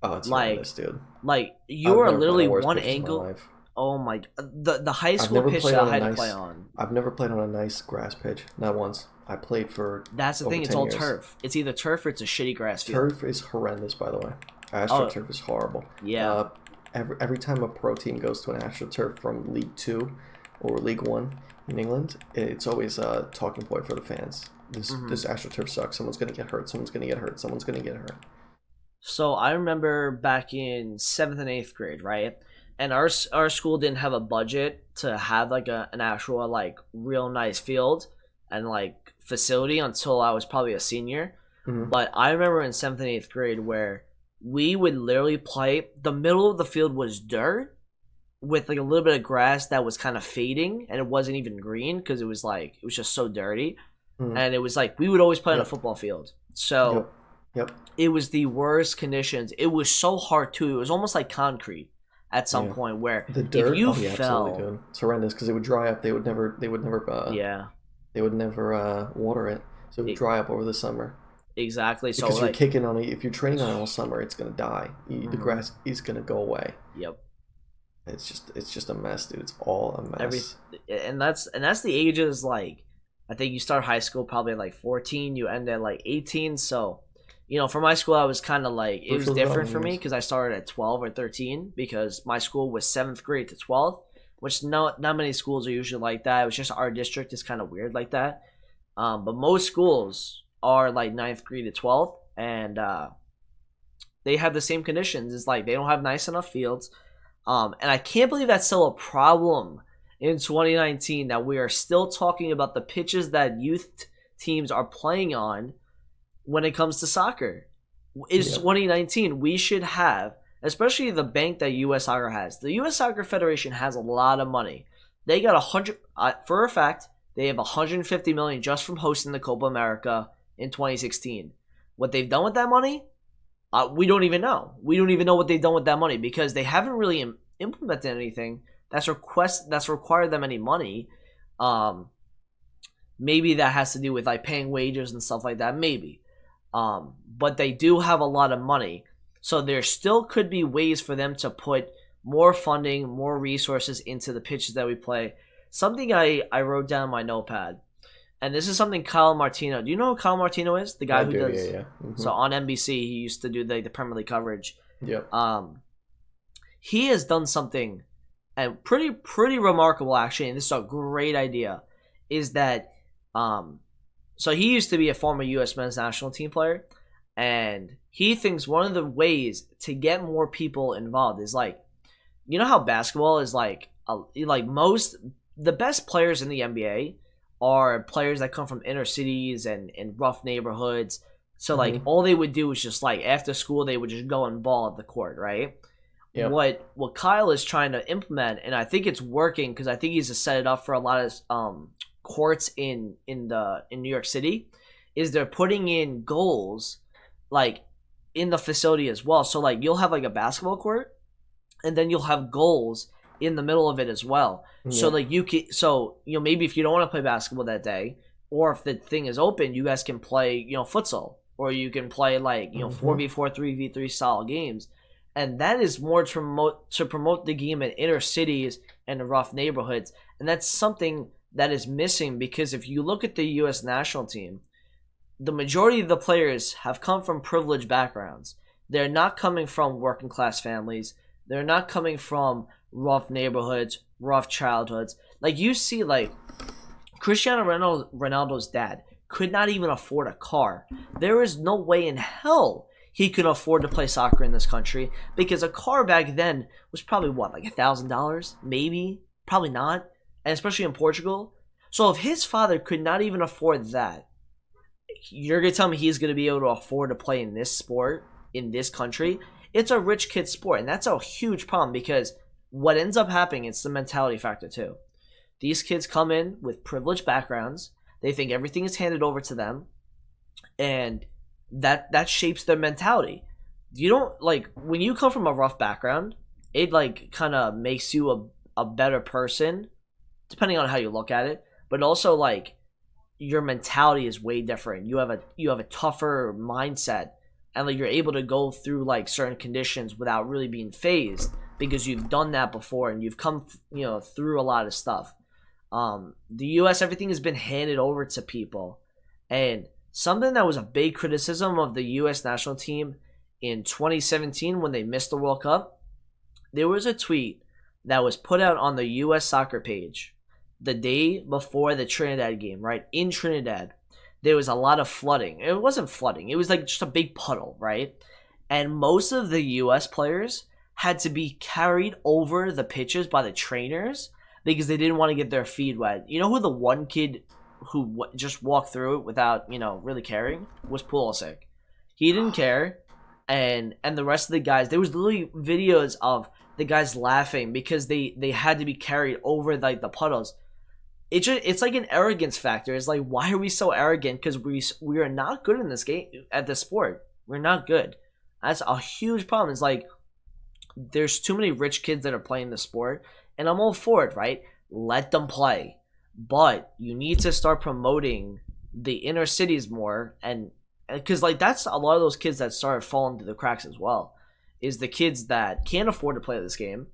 Oh, it's horrendous, dude. Like, you are literally one angle. Oh my! The high school pitch that I had to play on. I've never played on a nice grass pitch, not once. I played for. That's the thing. It's all turf. It's either turf or it's a shitty grass field. Turf is horrendous, by the way. AstroTurf is horrible. Yeah. Every time a pro team goes to an AstroTurf from League 2 or League 1 in England, it's always a talking point for the fans. This AstroTurf sucks. Someone's gonna get hurt. Someone's gonna get hurt. Someone's gonna get hurt. So I remember back in 7th and 8th grade, right? And our school didn't have a budget to have like an actual like real nice field and like facility until I was probably a senior. Mm-hmm. But I remember in 7th and 8th grade where we would literally play. The middle of the field was dirt with like a little bit of grass that was kind of fading, and it wasn't even green because it was just so dirty. Mm-hmm. And it was like we would always play on a football field. So Yep. It was the worst conditions. It was so hard too. It was almost like concrete at some point where the dirt, if you fell, dude. It's horrendous because it would dry up. They would never They would never water it, so it would dry up over the summer. Exactly. Because you're kicking on it. If you're training on it all summer, it's gonna die. The grass is gonna go away. Yep. It's just a mess, dude. It's all a mess. And that's the ages. Like, I think you start high school probably at like 14. You end at like 18. So, for my school, I was kind of like, it was different for me because I started at 12 or 13 because my school was 7th grade to 12th, which not many schools are usually like that. It was just our district is kind of weird like that. But most schools are like 9th grade to 12th, and they have the same conditions. It's like they don't have nice enough fields. And I can't believe that's still a problem in 2019 that we are still talking about the pitches that youth teams are playing on when it comes to soccer. It's 2019. We should have, especially the bank that U.S. Soccer has. The U.S. Soccer Federation has a lot of money. They got for a fact, they have $150 million just from hosting the Copa America in 2016. What they've done with that money, we don't even know. We don't even know what they've done with that money because they haven't really implemented anything that's required them any money. Maybe that has to do with like paying wages and stuff like that. Maybe. But they do have a lot of money. So there still could be ways for them to put more funding, more resources into the pitches that we play. Something I wrote down in my notepad. And this is something Kyle Martino. Do you know who Kyle Martino is? The guy who does. Yeah. Mm-hmm. So on NBC, he used to do the Premier League coverage. Yep. He has done something, and pretty remarkable actually. And this is a great idea. Is that so he used to be a former U.S. men's national team player, and he thinks one of the ways to get more people involved is like, how basketball is like the best players in the NBA are players that come from inner cities and rough neighborhoods. So like all they would do is just like after school they would just go and ball at the court, right? Yep. What Kyle is trying to implement, and I think it's working because I think he's to set it up for a lot of courts in New York City, is they're putting in goals like in the facility as well. So like you'll have like a basketball court, and then you'll have goals in the middle of it as well. Yeah. So like you can, maybe if you don't want to play basketball that day, or if the thing is open, you guys can play futsal, or you can play like 4v4, 3v3 style games, and that is more to promote the game in inner cities and rough neighborhoods, and that's something that is missing because if you look at the U.S. national team, the majority of the players have come from privileged backgrounds. They're not coming from working class families. They're not coming from rough neighborhoods, rough childhoods. Like you see, like Cristiano Ronaldo's dad could not even afford a car. There is no way in hell he could afford to play soccer in this country because a car back then was probably what, like $1,000, maybe, probably not, and especially in Portugal. So if his father could not even afford that, you're gonna tell me he's gonna be able to afford to play in this sport in this country? It's a rich kid sport, and that's a huge problem because what ends up happening, it's the mentality factor too. These kids come in with privileged backgrounds. They think everything is handed over to them, and that shapes their mentality. You don't, like, when you come from a rough background, it like kind of makes you a better person, depending on how you look at it. But also, like, your mentality is way different. You have a tougher mindset, and like you're able to go through like certain conditions without really being phased because you've done that before and you've come through a lot of stuff. The U.S., everything has been handed over to people, and something that was a big criticism of the U.S. national team in 2017 when they missed the World Cup, there was a tweet that was put out on the U.S. soccer page the day before the Trinidad game, right? In Trinidad, there was a lot of flooding. It wasn't flooding. It was like just a big puddle, right? And most of the U.S. players had to be carried over the pitches by the trainers because they didn't want to get their feet wet. You know who the one kid who just walked through it without, really caring was Pulisic. He didn't care, and the rest of the guys, there was literally videos of the guys laughing because they had to be carried over like the puddles. It's like an arrogance factor. It's like, why are we so arrogant? Because we are not good in this game, at this sport. We're not good. That's a huge problem. It's like there's too many rich kids that are playing the sport, and I'm all for it, right? Let them play, but you need to start promoting the inner cities more, and because like that's a lot of those kids that started falling through the cracks as well. Is the kids that can't afford to play this game,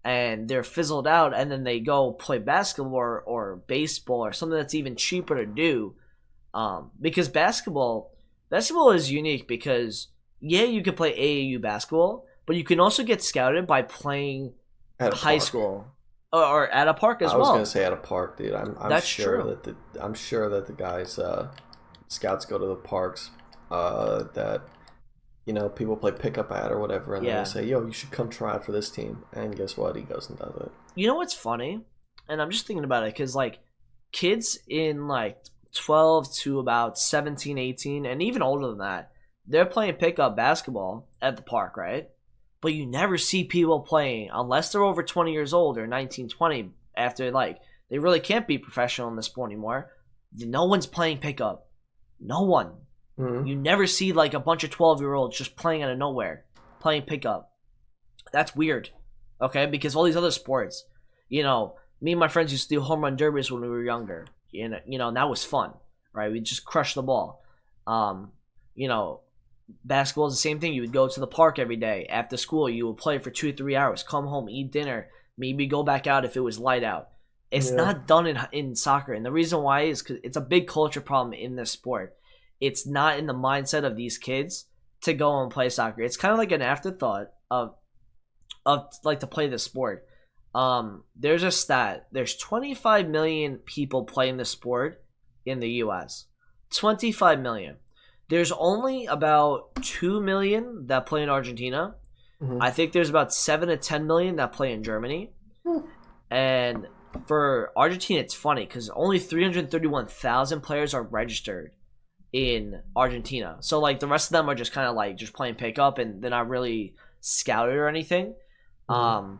and they're fizzled out, and then they go play basketball or baseball or something that's even cheaper to do. Because basketball is unique because, yeah, you can play AAU basketball, but you can also get scouted by playing at high school or at a park as well. I was gonna say at a park, dude. I'm sure true. that the guys scouts go to the parks that people play pickup at or whatever, and they say, yo, you should come try out for this team. And guess what? He goes and does it. You know what's funny? And I'm just thinking about it because, like, kids in, like, 12 to about 17, 18, and even older than that, they're playing pickup basketball at the park, right? But you never see people playing, unless they're over 20 years old or 19, 20, after, like, they really can't be professional in this sport anymore. No one's playing pickup. No one. Mm-hmm. You never see like a bunch of 12-year-olds just playing out of nowhere, playing pickup. That's weird, okay? Because all these other sports, me and my friends used to do home run derbies when we were younger. And that was fun, right? We just crushed the ball. Basketball is the same thing. You would go to the park every day after school. You would play for 2-3 hours, come home, eat dinner, maybe go back out if it was light out. It's not done in soccer, and the reason why is because it's a big culture problem in this sport. It's not in the mindset of these kids to go and play soccer. It's kind of like an afterthought of like to play the sport. There's a stat. There's 25 million people playing the sport in the U.S. 25 million. There's only about 2 million that play in Argentina. Mm-hmm. I think there's about 7 to 10 million that play in Germany. And for Argentina, it's funny because only 331,000 players are registered in Argentina. So like the rest of them are just kind of like just playing pickup and they're not really scouted or anything. Mm-hmm.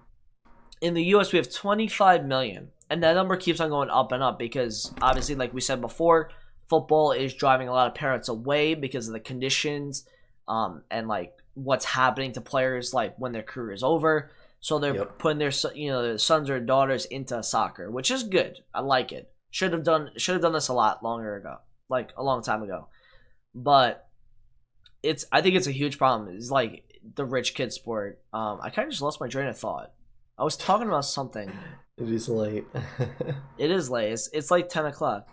In the US we have 25 million, and that number keeps on going up and up because obviously, like we said before, football is driving a lot of parents away because of the conditions and like what's happening to players like when their career is over. So they're putting their their sons or daughters into soccer, which is good. I like it. Should have done this a lot longer ago. Like a long time ago. But I think it's a huge problem. It's like the rich kid sport. I kind of just lost my train of thought. I was talking about something. It is late. It is late. It's like 10 o'clock.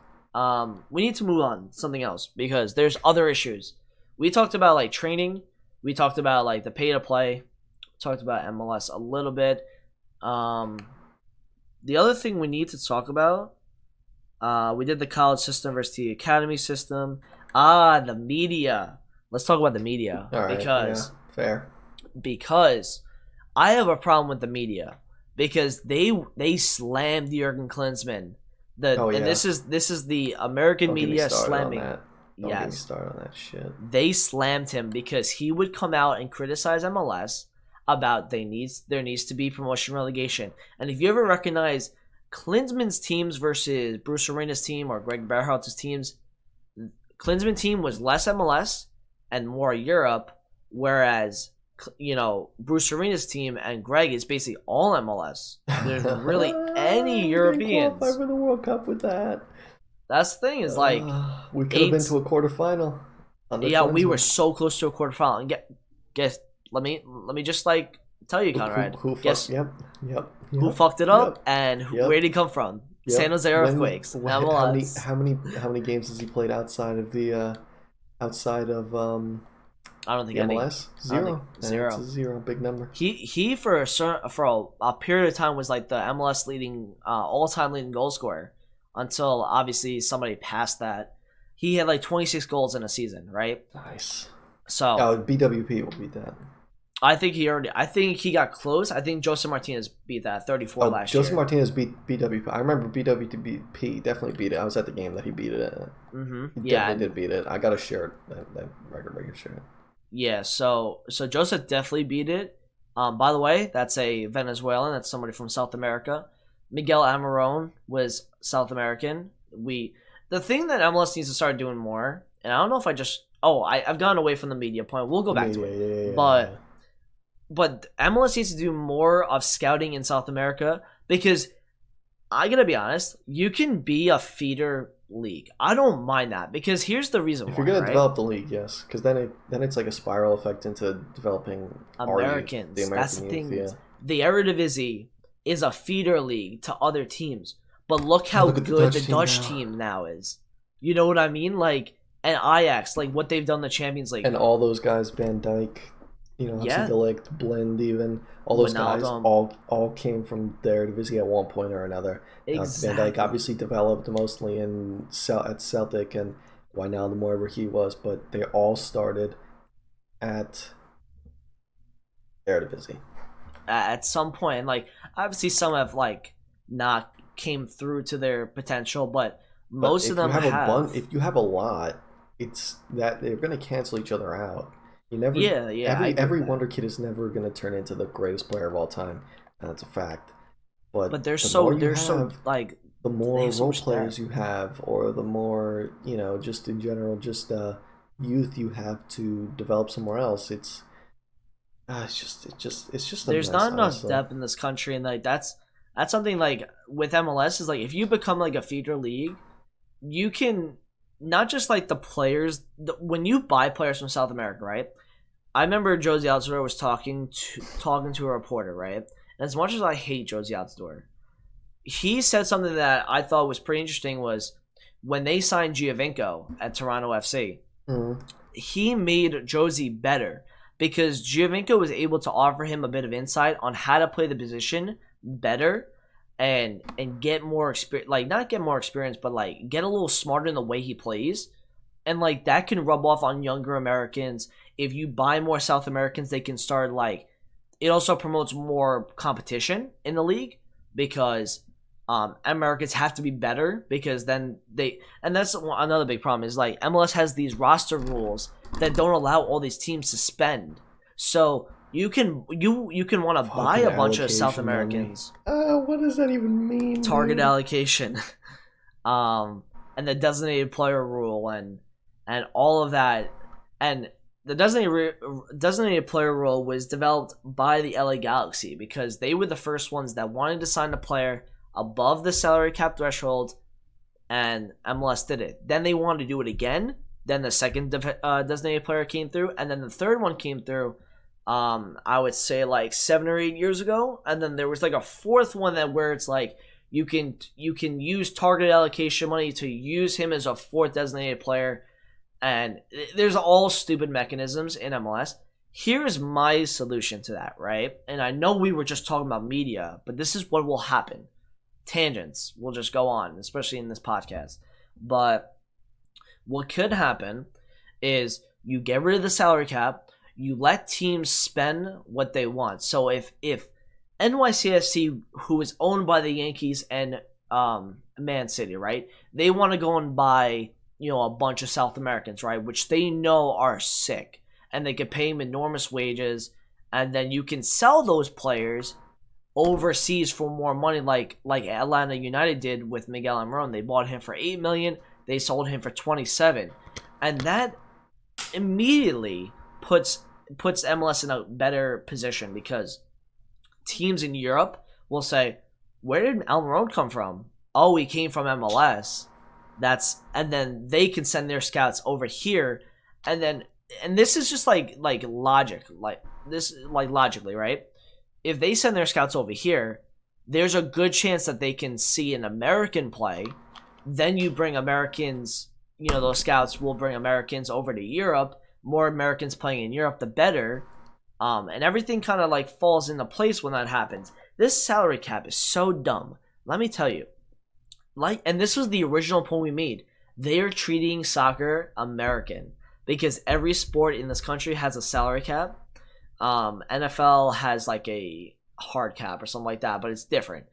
We need to move on to something else because there's other issues. We talked about like training. We talked about like the pay to play. Talked about MLS a little bit. The other thing we need to talk about, we did the college system versus the academy system. The media. Let's talk about the media. All right, because fair. Because I have a problem with the media because they slammed Jurgen Klinsmann. And this is the American media slamming. Don't get me started on that shit. They slammed him because he would come out and criticize MLS about there needs to be promotion relegation. And if you ever recognize Klinsmann's teams versus Bruce Arena's team or Greg Berhalter's teams, Klinsmann's team was less MLS and more Europe, whereas Bruce Arena's team and Greg is basically all MLS. There's really any Europeans. Qualify for the World Cup with that. That's the thing is like we could have been to a quarterfinal. We were so close to a quarterfinal. And guess let me just like tell you, Conrad. Who fucked it up and where did he come from? Yep. San Jose Earthquakes. MLS. How many games has he played outside of I don't think MLS? Any. Zero. It's a zero, big number. He for a period of time was like the MLS leading all-time leading goal scorer until obviously somebody passed that. He had like 26 goals in a season, right? Nice. So BWP will beat that. I think he got close. I think Joseph Martinez beat that 34 last year. Joseph Martinez beat BWP. I remember BWP definitely beat it. I was at the game that he beat it at. Mm-hmm. He definitely did beat it. I got a shirt, that regular shirt. Yeah, so Joseph definitely beat it. By the way, that's a Venezuelan. That's somebody from South America. Miguel Amarón was South American. The thing that MLS needs to start doing more, and I don't know if I've gone away from the media point. We'll go back to it. But MLS needs to do more of scouting in South America because I gotta be honest, you can be a feeder league. I don't mind that because here's the reason why. If you're gonna develop the league, yes, because then it's like a spiral effect into developing Americans. The American That's the youth, thing. yeah. The Eredivisie is a feeder league to other teams, but look how good the Dutch team now is. You know what I mean? Like, and Ajax, like what they've done in the Champions League, and all those guys, Van Dijk, Hudson Delict, Blend, even all those guys, all came from their Eredivisie at one point or another. Exactly. Van Dijk obviously developed mostly at Celtic and Wijnaldum wherever he was, but they all started at Eredivisie. At some point, like obviously some have like not came through to their potential, but most of them have. If you have a lot, it's that they're going to cancel each other out. You never. Every wonder kid is never going to turn into the greatest player of all time, and that's a fact. But the more role players you have, or the more just in general, youth you have to develop somewhere else. It's just. There's not enough depth in this country, and like that's something like with MLS is like if you become like a feeder league, you can. Not just like the players. When you buy players from South America, right? I remember Josie Altidore was talking to a reporter, right? And as much as I hate Josie Altidore, he said something that I thought was pretty interesting. Was when they signed Giovinco at Toronto FC, he made Josie better because Giovinco was able to offer him a bit of insight on how to play the position better. And get more experience, like not get more experience, but like get a little smarter in the way he plays, and like that can rub off on younger Americans. If you buy more South Americans, they can start like. It also promotes more competition in the league because Americans have to be better because then and that's another big problem is like MLS has these roster rules that don't allow all these teams to spend. So. You can want to buy a bunch of South Americans. What does that even mean? Target allocation, and the designated player rule, and all of that, and the designated player rule was developed by the LA Galaxy because they were the first ones that wanted to sign a player above the salary cap threshold, and MLS did it. Then they wanted to do it again. Then the second designated player came through, and then the third one came through. I would say like 7 or 8 years ago, and then there was like a fourth one where it's like you can use target allocation money to use him as a fourth designated player, and there's all stupid mechanisms in MLS. Here is my solution to that, right? And I know we were just talking about media, but this is what will happen. Tangents will just go on, especially in this podcast. But what could happen is you get rid of the salary cap, you let teams spend what they want. So if NYCFC, who is owned by the Yankees and Man City, right? They want to go and buy, a bunch of South Americans, right? Which they know are sick. And they could pay them enormous wages. And then you can sell those players overseas for more money, like Atlanta United did with Miguel Almiron. They bought him for $8 million. They sold him for $27 million. And that immediately puts MLS in a better position because teams in Europe will say, where did Almiron come from? Oh, he came from MLS. And then they can send their scouts over here, and this is just like logically, right? If they send their scouts over here, there's a good chance that they can see an American play. Then you bring Americans, those scouts will bring Americans over to Europe. More Americans playing in Europe, the better. And everything kind of falls into place when that happens. This salary cap is so dumb. Let me tell you. And this was the original point we made. They are treating soccer American because every sport in this country has a salary cap. NFL has a hard cap or something like that, but it's different.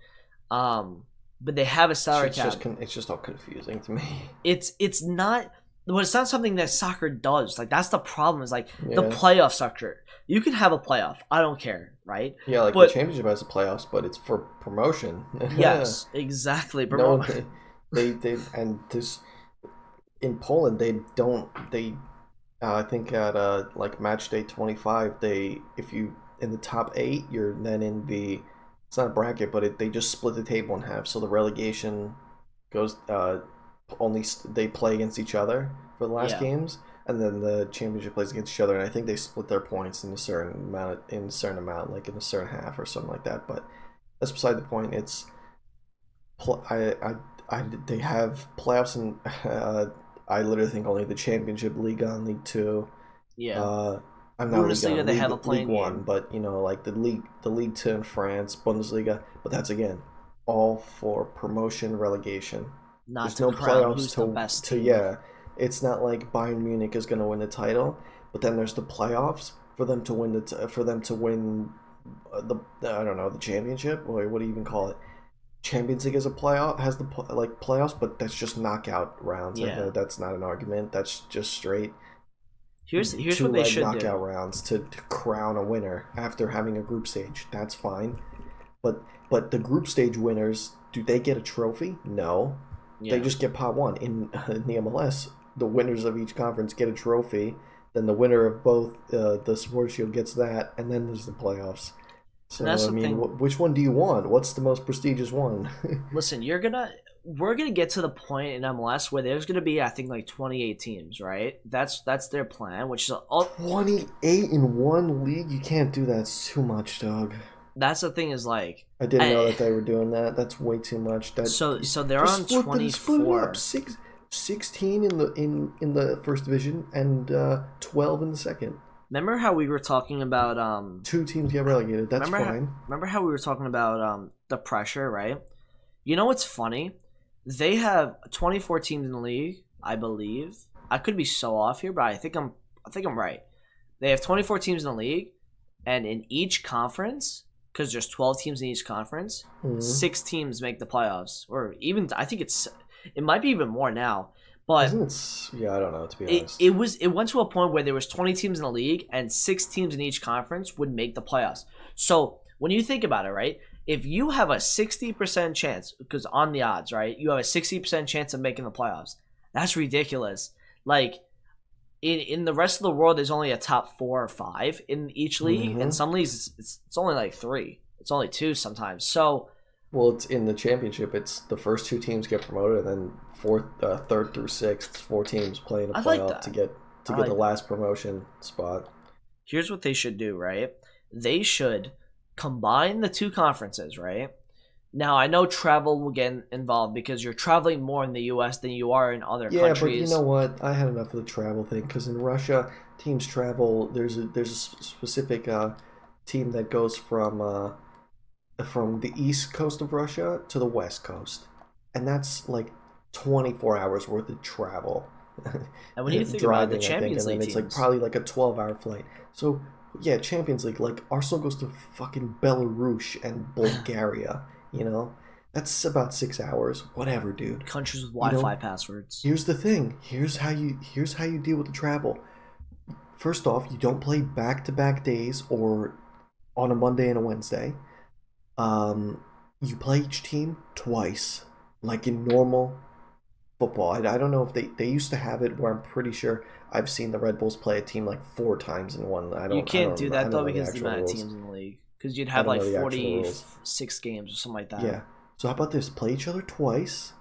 But they have a salary cap. It's just all confusing to me. It's not. Well, it's not something that soccer does. That's the problem. Is the playoff structure. You can have a playoff. I don't care, right? Yeah, the championship has a playoffs, but it's for promotion. Yes, exactly. Promotion. They and this in Poland I think at match day 25 if you in the top 8 you're then in the, it's not a bracket, but they just split the table in half, so the relegation goes only they play against each other for the last games, and then the championship plays against each other, and I think they split their points in a certain amount, like in a certain half or something like that. But that's beside the point. It's they have playoffs, and I literally think only the Championship, Liga, and League 2. Yeah. I'm not Bundesliga, they have a playing League 1, but the League 2 in France, Bundesliga. But that's again all for promotion, relegation. Not to crown who's the best team. It's not like Bayern Munich is going to win the title, but then there's the playoffs for them to win the I don't know, the championship, or what do you even call it? Champions League has the playoffs, but that's just knockout rounds. Yeah. That's not an argument. That's just straight. Here's what they should knockout rounds to crown a winner after having a group stage. That's fine, but the group stage winners, do they get a trophy? No. Yeah. They just get pot one. In the MLS, the winners of each conference get a trophy. Then the winner of both the Supporters Shield gets that, and then there's the playoffs. So which one do you want? What's the most prestigious one? Listen, we're gonna get to the point in MLS where there's gonna be, I think, 28 teams, right? That's their plan, which is all 28 in one league. You can't do that. It's too much, dog. That's the thing is I didn't know that they were doing that. That's way too much. So they're on 24. 16 in the first division and 12 in the second. Remember how we were talking about 2 teams get relegated? That's fine. Remember how we were talking about the pressure, right? You know what's funny? They have 24 teams in the league, I believe. I could be so off here, but I think I'm right. They have 24 teams in the league, and in each conference, because there's 12 teams in each conference, 6 teams make the playoffs, or even I think it might be even more now. But I don't know, to be honest. It went to a point where there was 20 teams in the league and 6 teams in each conference would make the playoffs. So when you think about it, right, if you have a 60% chance, because on the odds, right, you have a 60% chance of making the playoffs. That's ridiculous. In the rest of the world, there's only a top 4 or 5 in each league. In some leagues, it's only 3. It's only 2 sometimes. So, well, it's in the championship. It's the first 2 teams get promoted, and then third through 6th, 4 teams play in a playoff to get the last promotion spot. Here's what they should do, right? They should combine the 2 conferences, right? Now, I know travel will get involved because you're traveling more in the U.S. than you are in other Yeah, countries. but you know what? I had enough of the travel thing because in Russia, teams travel. There's a specific team that goes from the east coast of Russia to the west coast, and that's like 24 hours worth of travel. And when you think about the Driving, I think, Champions and then League it's like teams, probably like a 12-hour flight. So yeah, Champions League, like Arsenal goes to fucking Belarus and Bulgaria. You know, that's about 6 hours. Whatever, dude. countries with You know, Wi-Fi passwords. here's the thing. Here's how you deal with the travel. First off, you don't play back-to-back days or on a Monday and a Wednesday. You play each team twice, like in normal football. I don't know if they used to have it where I'm pretty sure I've seen the Red Bulls play a team like 4 times in one. You can't do that though because the the amount of rules. teams in the league. Because you'd I have don't like know the actual rules. 46 games or something like that. Yeah. So how about this? Play each other twice.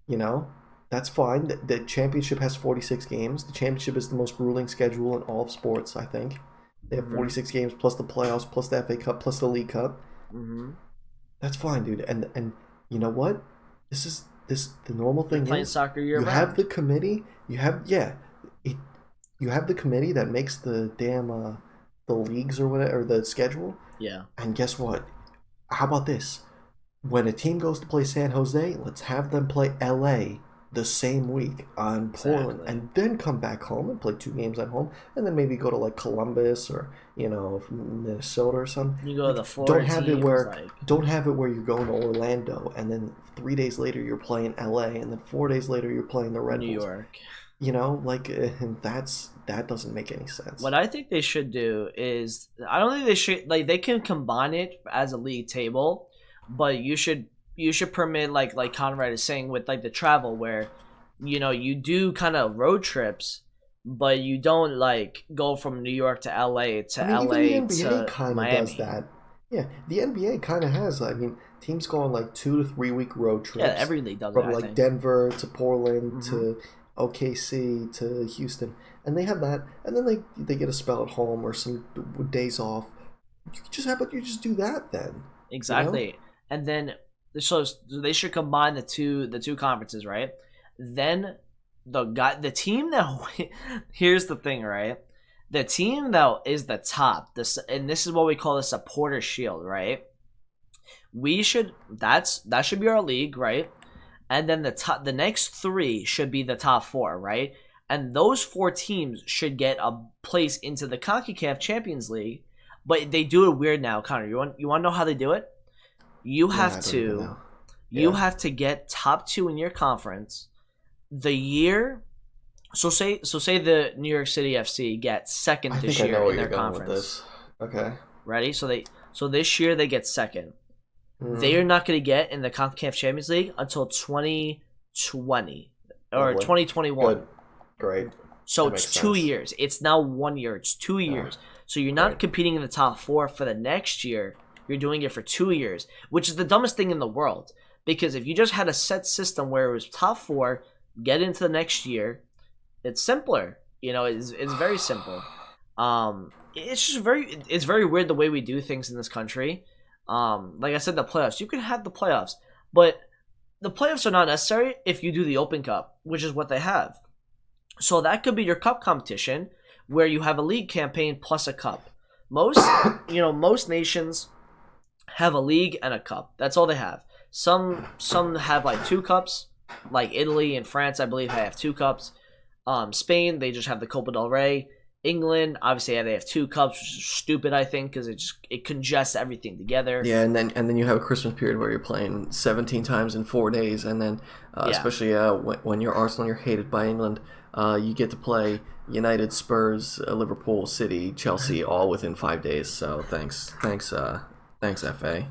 You know, that's fine. The championship has 46 games. The championship is the most grueling schedule in all of sports, I think. They have 46 games plus the playoffs, plus the FA Cup, plus the League Cup. Mm-hmm. That's fine, dude. And you know what? The normal thing Playing is soccer year you round. have the committee. You have you have the committee that makes the damn the leagues or whatever or the schedule. Yeah. And guess what? How about this? When a team goes to play San Jose, let's have them play LA the same week on Portland, and then come back home and play 2 games at home, and then maybe go to like Columbus or Minnesota or something. You go to the Florida Don't have it where you're going to Orlando, and then 3 days later you're playing LA, and then 4 days later you're playing the Red Bulls. New York. You know, like that doesn't make any sense. What I think they should do is I don't think they should they can combine it as a league table, but you should permit like Conrad is saying with like the travel where you do kind of road trips, but you don't like go from New York to LA to LA even the NBA to kind of Miami. does that. Yeah, the NBA kind of has. I mean, teams go on like 2 to 3 week road trips. Yeah, every league does from that, I like think. Denver to Portland to OKC to Houston, and they have that, and then they get a spell at home or some days off. How about you just do that then? Exactly, you know? And then so they should combine the two conferences, right? Then the team that here's the thing, right? The team that is the top, and this is what we call the supporter shield, right? That should be our league, right? And then the next 3 should be the top 4, right? And those 4 teams should get a place into the CONCACAF Champions League, but they do it weird now, Connor. You want to know how they do it? You have to get top 2 in your conference. The year, so say the New York City FC get second this year in their conference. Okay. Ready? So this year they get second. They are not going to get in the CONCACAF Champions League until 2020 or 2021. Good. Great. So it's 2 years. It's now 1 year. It's 2 years. So you're not competing in the top 4 for the next year. You're doing it for 2 years, which is the dumbest thing in the world. Because if you just had a set system where it was top 4, get into the next year, it's simpler. It's very simple. It's just very weird the way we do things in this country. Like I said, the playoffs. You can have the playoffs, but the playoffs are not necessary if you do the Open Cup, which is what they have. So that could be your cup competition, where you have a league campaign plus a cup. Most nations have a league and a cup. That's all they have. Some have like 2 cups, like Italy and France. I believe they have 2 cups. Spain, they just have the Copa del Rey. England, obviously, they have 2 cups, which is stupid, I think, because it congests everything together. Yeah, and then you have a Christmas period where you're playing 17 times in 4 days, and then especially when you're Arsenal, you're hated by England. You get to play United, Spurs, Liverpool, City, Chelsea, all within 5 days. So thanks, FA.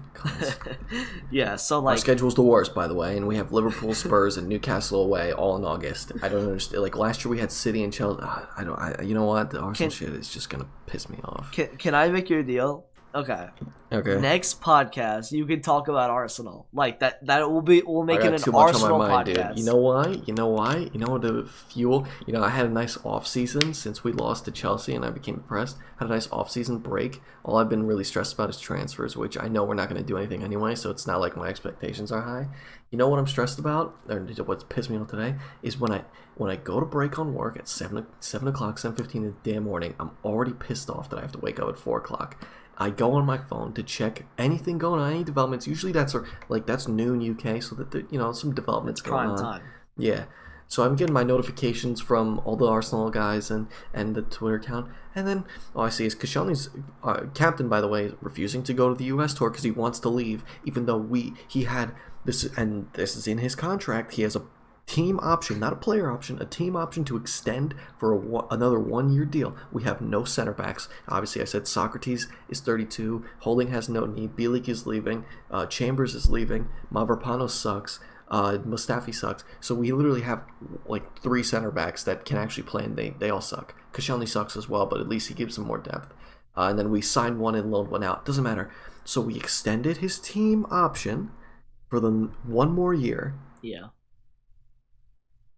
Yeah, so our schedule's the worst, by the way, and we have Liverpool, Spurs, and Newcastle away all in August. I don't understand. Like last year, we had City and Chelsea. You know what? The Arsenal shit is just gonna piss me off. Can I make you a deal? Okay. Okay. Next podcast, you can talk about Arsenal. Like that. We'll make it an Arsenal podcast. Dude. You know why? You know what the fuel? I had a nice off season since we lost to Chelsea and I became depressed. Had a nice off season break. All I've been really stressed about is transfers, which I know we're not going to do anything anyway. So it's not like my expectations are high. You know what I'm stressed about? Or what's pissed me off today is when I go to break on work at 7:15 in the damn morning. I'm already pissed off that I have to wake up at 4:00. I go on my phone to check anything going on, any developments. Usually that's noon UK, so that some developments going on. Time. Yeah. So I'm getting my notifications from all the Arsenal guys and the Twitter account, and then all I see is Koscielny's captain, by the way, is refusing to go to the US tour because he wants to leave, even though he had this, and this is in his contract. He has a team option, not a player option, a team option to extend for another 1-year deal. We have no center backs. Obviously, I said Socrates is 32. Holding has no need. Bielik is leaving. Chambers is leaving. Mavropanos sucks. Mustafi sucks. So we literally have like 3 center backs that can actually play, and they all suck. Koscielny sucks as well, but at least he gives some more depth. And then we signed one and loaned one out. Doesn't matter. So we extended his team option for 1 more year. Yeah.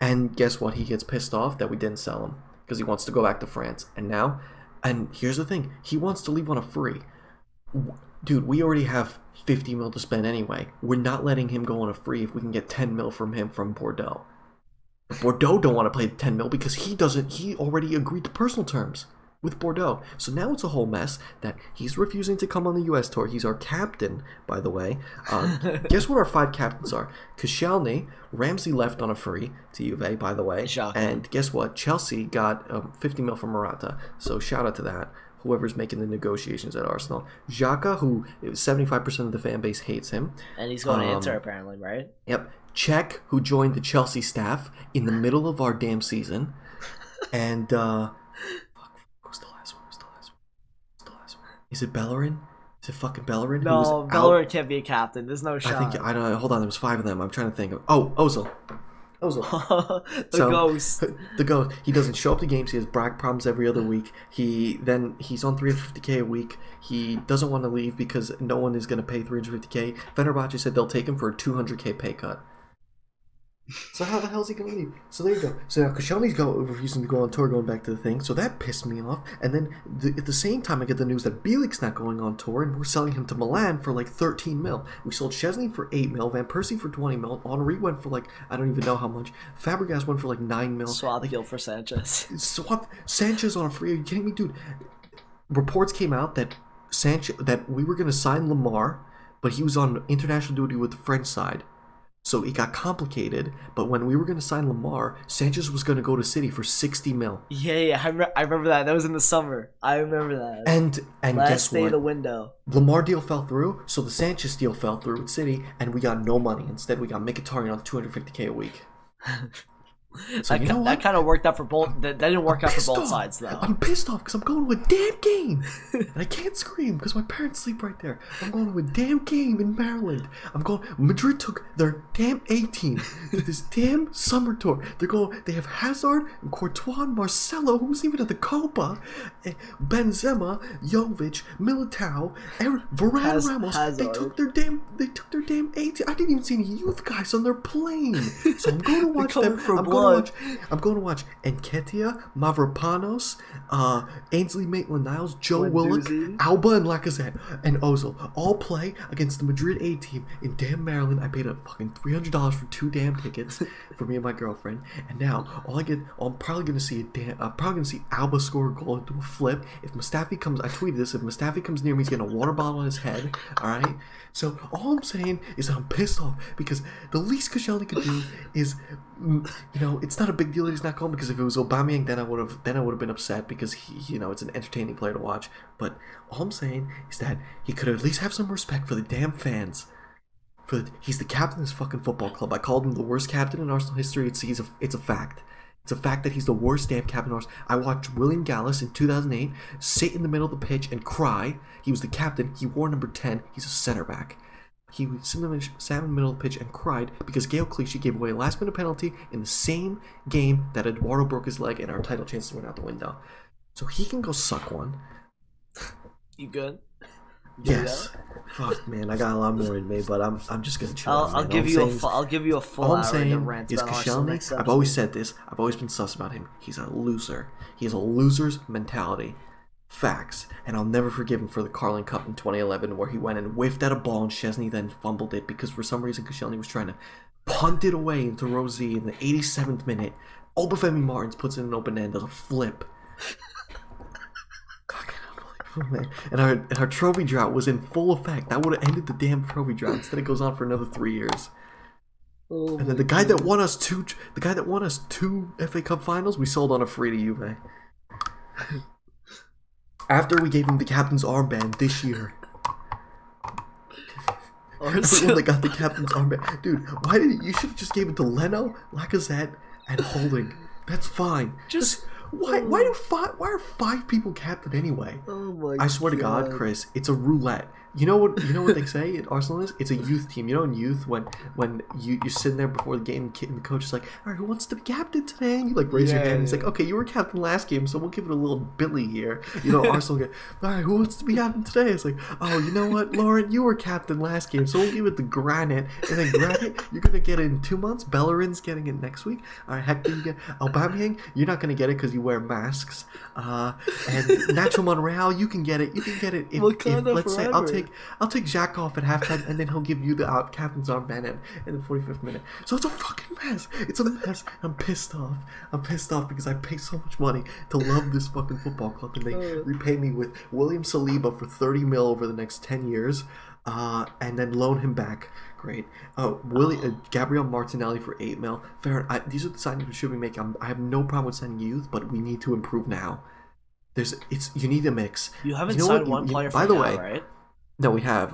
And guess what? He gets pissed off that we didn't sell him because he wants to go back to France. And here's the thing. He wants to leave on a free. Dude, we already have 50 mil to spend anyway. We're not letting him go on a free if we can get 10 mil from him from Bordeaux. But Bordeaux don't want to play 10 mil because he already agreed to personal terms with Bordeaux. So now it's a whole mess that he's refusing to come on the US tour. He's our captain, by the way. Guess what our 5 captains are? Koscielny, Ramsey left on a free to Juve, by the way. Shocking. And guess what? Chelsea got 50 mil from Morata. So shout out to that. Whoever's making the negotiations at Arsenal. Xhaka, who 75% of the fan base hates him. And he's going to Inter, apparently, right? Yep. Czech, who joined the Chelsea staff in the middle of our damn season. And, is it Bellerin? Is it fucking Bellerin? No, Bellerin can't be a captain. There's no shot. I don't know. Hold on, there was 5 of them. I'm trying to think of. Oh, Ozil. Ghost. The ghost. He doesn't show up to games. He has back problems every other week. He's on $350K a week. He doesn't want to leave because no one is going to pay $350K. Fenerbahce said they'll take him for a $200K pay cut. So how the hell is he going to leave? So there you go. So now Koscielny's refusing to go on tour, going back to the thing. So that pissed me off. And then at the same time, I get the news that Bielik's not going on tour, and we're selling him to Milan for like 13 mil. We sold Szczesny for 8 mil, Van Persie for 20 mil, Henry went for like, I don't even know how much. Fabregas went for like 9 mil. Swap deal for Sanchez. Swap Sanchez on a free. Are you kidding me, dude? Reports came out that we were going to sign Lamar, but he was on international duty with the French side. So it got complicated, but when we were going to sign Lamar, Sanchez was going to go to City for 60 mil. Yeah, I remember that. That was in the summer. I remember that. And last guess day what? of the window. Lamar deal fell through, so the Sanchez deal fell through with City, and we got no money. Instead, we got Mkhitaryan on $250K a week. So that kind of worked out for both. That didn't work out for both sides, though. I'm pissed off because I'm going to a damn game, and I can't scream because my parents sleep right there. I'm going to a damn game in Maryland. Madrid took their damn A team to this damn summer tour. They have Hazard and Courtois and Marcelo, who's even at the Copa, Benzema, Jovic, Militao, Varane, Ramos. Hazard. They took their damn A team. I didn't even see any youth guys on their plane. So I'm going to watch them. I'm going to watch Nketiah, Mavropanos, Ainsley Maitland-Niles, Joe Willock, Alba, and Lacazette, and Ozil all play against the Madrid A team in damn Maryland. I paid a fucking $300 for 2 damn tickets for me and my girlfriend, and now I'm probably going to see Alba score a goal into a flip. If Mustafi comes, I tweeted this. If Mustafi comes near me, he's getting a water bottle on his head. All right. So all I'm saying is that I'm pissed off because the least Koscielny could do is, it's not a big deal that he's not going, because if it was Aubameyang, then I would have been upset because it's an entertaining player to watch. But all I'm saying is that he could at least have some respect for the damn fans. He's the captain of this fucking football club. I called him the worst captain in Arsenal history. It's a fact. It's a fact that he's the worst damn captain in Arsenal. I watched William Gallas in 2008 sit in the middle of the pitch and cry. He was the captain. He wore number 10. He's a center back. He sat in the middle of the pitch and cried because Gael Clichy gave away a last-minute penalty in the same game that Eduardo broke his leg and our title chances went out the window. So he can go suck one. You good? Yes. Fuck, man, I got a lot more in me, but I'm just gonna chill. I'll give you a full all I'm hour saying to rant is about Arsenal next Koscielny. I've always said this. I've always been sus about him. He's a loser. He has a loser's mentality. Facts. And I'll never forgive him for the Carling Cup in 2011 where he went and whiffed at a ball and Szczesny then fumbled it because for some reason Koscielny was trying to punt it away into Rosie in the 87th minute. Obafemi Martins puts in an open end, does a flip. Man. And our trophy drought was in full effect. That would have ended the damn trophy drought. Instead, it goes on for another 3 years. And then the guy that won us two FA Cup finals, we sold on a free to Juve. After we gave him the captain's armband this year. Everyone that got the captain's armband, dude. You should have just gave it to Leno, Lacazette, and Holding. That's fine. Why are 5 people captain anyway? Oh my! I swear to God, Chris, it's a roulette. You know what they say at Arsenal is? It's a youth team. You know, in youth, when you're sitting there before the game, and the coach is like, "All right, who wants to be captain today?" And you like raise your hand. And he's like, "Okay, you were captain last game, so we'll give it a little Billy here." You know, Arsenal get, "All right, who wants to be captain today?" It's like, "Oh, you know what, Lauren, you were captain last game, so we'll give it to Granite." And then Granite, you're gonna get it in 2 months. Bellerin's getting it next week. All right, Hector, you get Aubameyang. You're not gonna get it because you wear masks. And Nacho Monreal, you can get it. You can get it if let's say I'll take Jack off at halftime, and then he'll give you the captain's armband in the 45th minute. So it's a fucking mess. It's a mess. I'm pissed off. Because I pay so much money to love this fucking football club, and they repay me with William Saliba for 30 mil over the next 10 years, and then loan him back. Great. Gabriel Martinelli for 8 mil. Fair. These are the signings we should be making. I have no problem with signing youth, but we need to improve now. You need a mix. You haven't signed one player for now, right? No, we have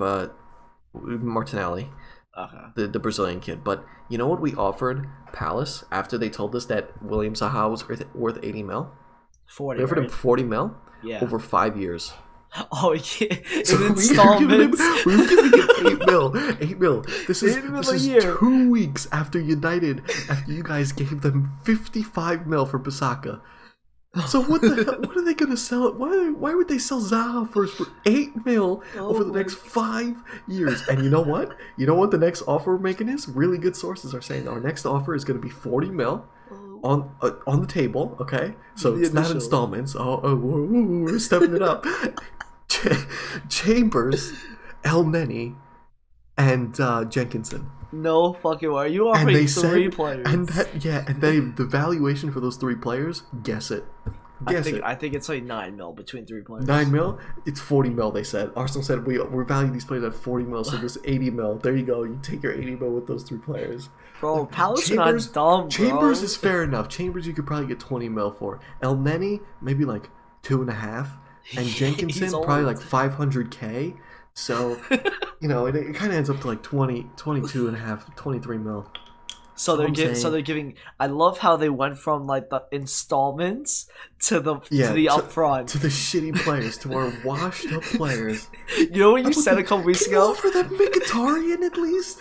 Martinelli, the Brazilian kid. But you know what we offered Palace after they told us that William Zaha was worth 80 mil? 40. We offered him 40 mil over 5 years. Oh yeah, in installments. We were giving him 8 mil. 8 mil. This is 2 weeks after United, after you guys gave them 55 mil for Bissaka. So what the hell? What are they gonna sell it? Why would they sell Zaha first for 8 mil over the next 5 years? And you know what? You know what the next offer we're making is? Really good sources are saying our next offer is gonna be 40 mil on the table. Okay, so it's not installments. We're stepping it up. Chambers, El Neni, and Jenkinson. No fucking way. You offering 3 players. And then the valuation for those 3 players, guess it. I think it's like 9 mil between 3 players. 9 mil? It's 40 mil, they said. Arsenal said we value these players at 40 mil, so there's 80 mil. There you go. You take your 80 mil with those 3 players. Bro, Palace are not dumb, bro. Chambers is fair enough. Chambers you could probably get 20 mil for. El Neni, maybe like 2.5. And Jenkinson, probably like 500K. So, you know, it kind of ends up to like 22.5, 23 mil. So they're giving. I love how they went from like the installments to the upfront to the shitty players, to our washed up players. You know what you said a couple weeks ago? Offer that Mkhitaryan at least.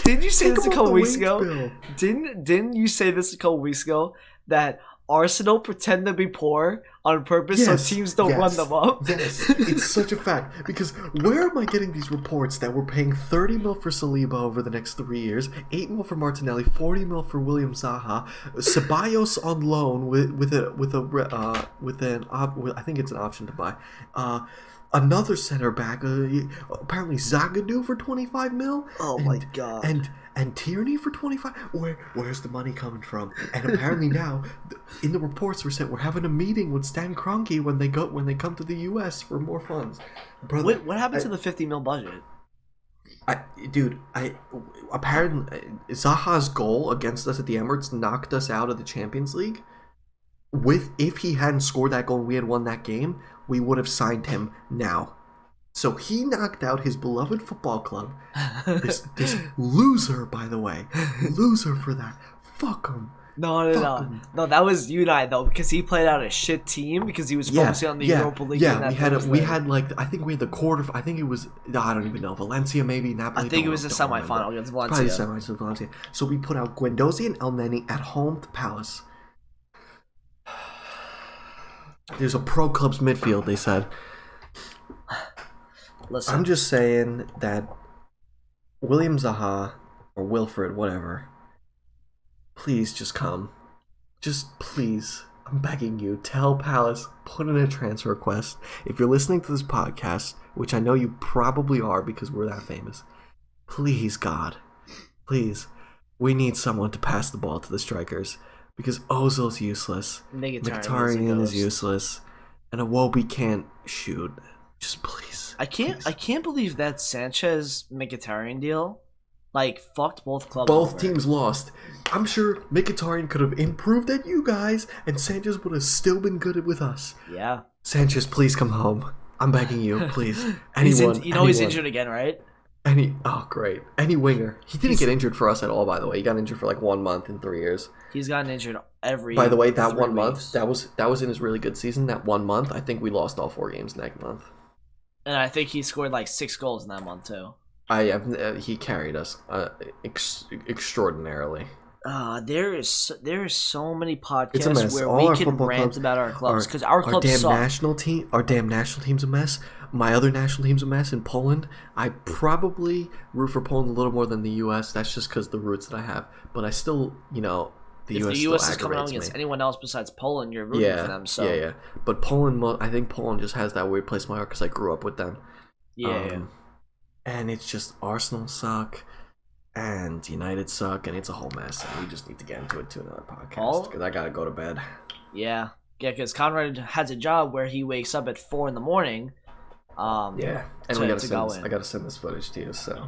Didn't you say this a couple weeks ago? Didn't you say this a couple weeks ago that Arsenal pretend to be poor on purpose so teams don't run them up? Yes, it's such a fact. Because where am I getting these reports that we're paying 30 mil for Saliba over the next 3 years, 8 mil for Martinelli, 40 mil for William Zaha, Ceballos on loan I think it's an option to buy. Another center back, apparently Zagadou for 25 mil. Oh my god! And Tierney for 25. Where's the money coming from? And apparently now, in the reports we're having a meeting with Stan Kroenke when they come to the U.S. for more funds. Brother, what happened to the 50 mil budget? Apparently Zaha's goal against us at the Emirates knocked us out of the Champions League. If he hadn't scored that goal and we had won that game, we would have signed him now. So he knocked out his beloved football club. This loser, by the way. Loser for that. Fuck him. No, that was United though, because he played out a shit team because he was focusing on the Europa League. Yeah, we had I think we had the quarter. I think it was I don't even know, Valencia maybe, Napoli. I think it was the semifinal against Valencia. Probably the semifinal Valencia. So we put out Guendouzi and El Neni at home to Palace. There's a pro club's midfield, they said. Listen. I'm just saying that William Zaha or Wilfred, whatever, please just come. Just please, I'm begging you, tell Palace, put in a transfer request. If you're listening to this podcast, which I know you probably are because we're that famous, please, God, please, we need someone to pass the ball to the strikers because Ozil's useless, Mkhitaryan is useless, and Iwobi can't shoot. Just please. I can't believe that Sanchez Mkhitaryan deal fucked both clubs. Both teams lost. I'm sure Mkhitaryan could have improved at you guys, and Sanchez would have still been good with us. Yeah. Sanchez, please come home. I'm begging you, please. Anyone. He's injured again, right? Oh, great. Any winger. He didn't get injured for us at all, by the way. He got injured for 1 month in 3 years. He's gotten injured every. By the way, that 1 month, that was in his really good season. That 1 month, I think we lost all 4 games next month. And I think he scored 6 goals in that month too. He carried us extraordinarily. There is so many podcasts where we can rant about our clubs because our clubs suck. Our damn national team's a mess. My other national team's a mess in Poland. I probably root for Poland a little more than the U.S. That's just because the roots that I have. But I still, the U.S. is coming out against anyone else besides Poland, you're rooting for them. So yeah. But Poland, I think Poland just has that weird place in my heart because I grew up with them. Yeah. And it's just Arsenal suck, and United suck, and it's a whole mess. And we just need to get into it to another podcast because I gotta go to bed. Yeah, because Conrad has a job where he wakes up at 4 a.m. And I gotta send this footage to you. So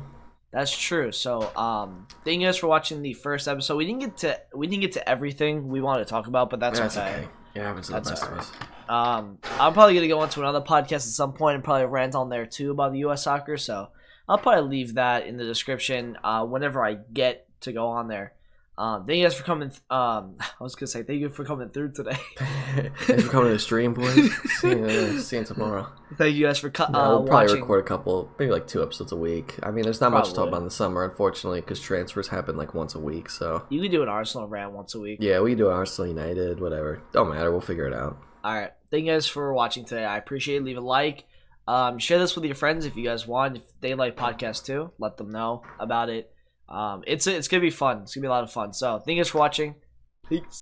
that's true. So thank you guys for watching the first episode. We didn't get to everything we wanted to talk about, but that's okay. Yeah, happens to the best of us. I'm probably gonna go into another podcast at some point and probably rant on there too about the U.S. soccer. So I'll probably leave that in the description whenever I get to go on there. Thank you guys for coming. I was gonna say thank you for coming through today. Thanks for coming to the stream, boys. See you tomorrow. Thank you guys for we'll probably record a couple, maybe 2 episodes a week. I mean, there's not much to talk about in the summer, unfortunately, because transfers happen once a week. So you can do an Arsenal rant once a week. Yeah, we can do Arsenal, United, whatever. Don't matter. We'll figure it out. All right. Thank you guys for watching today. I appreciate it. Leave a like. Share this with your friends if you guys want. If they like podcasts too, let them know about it. It's gonna be fun. It's gonna be a lot of fun. So thank you guys for watching. Peace.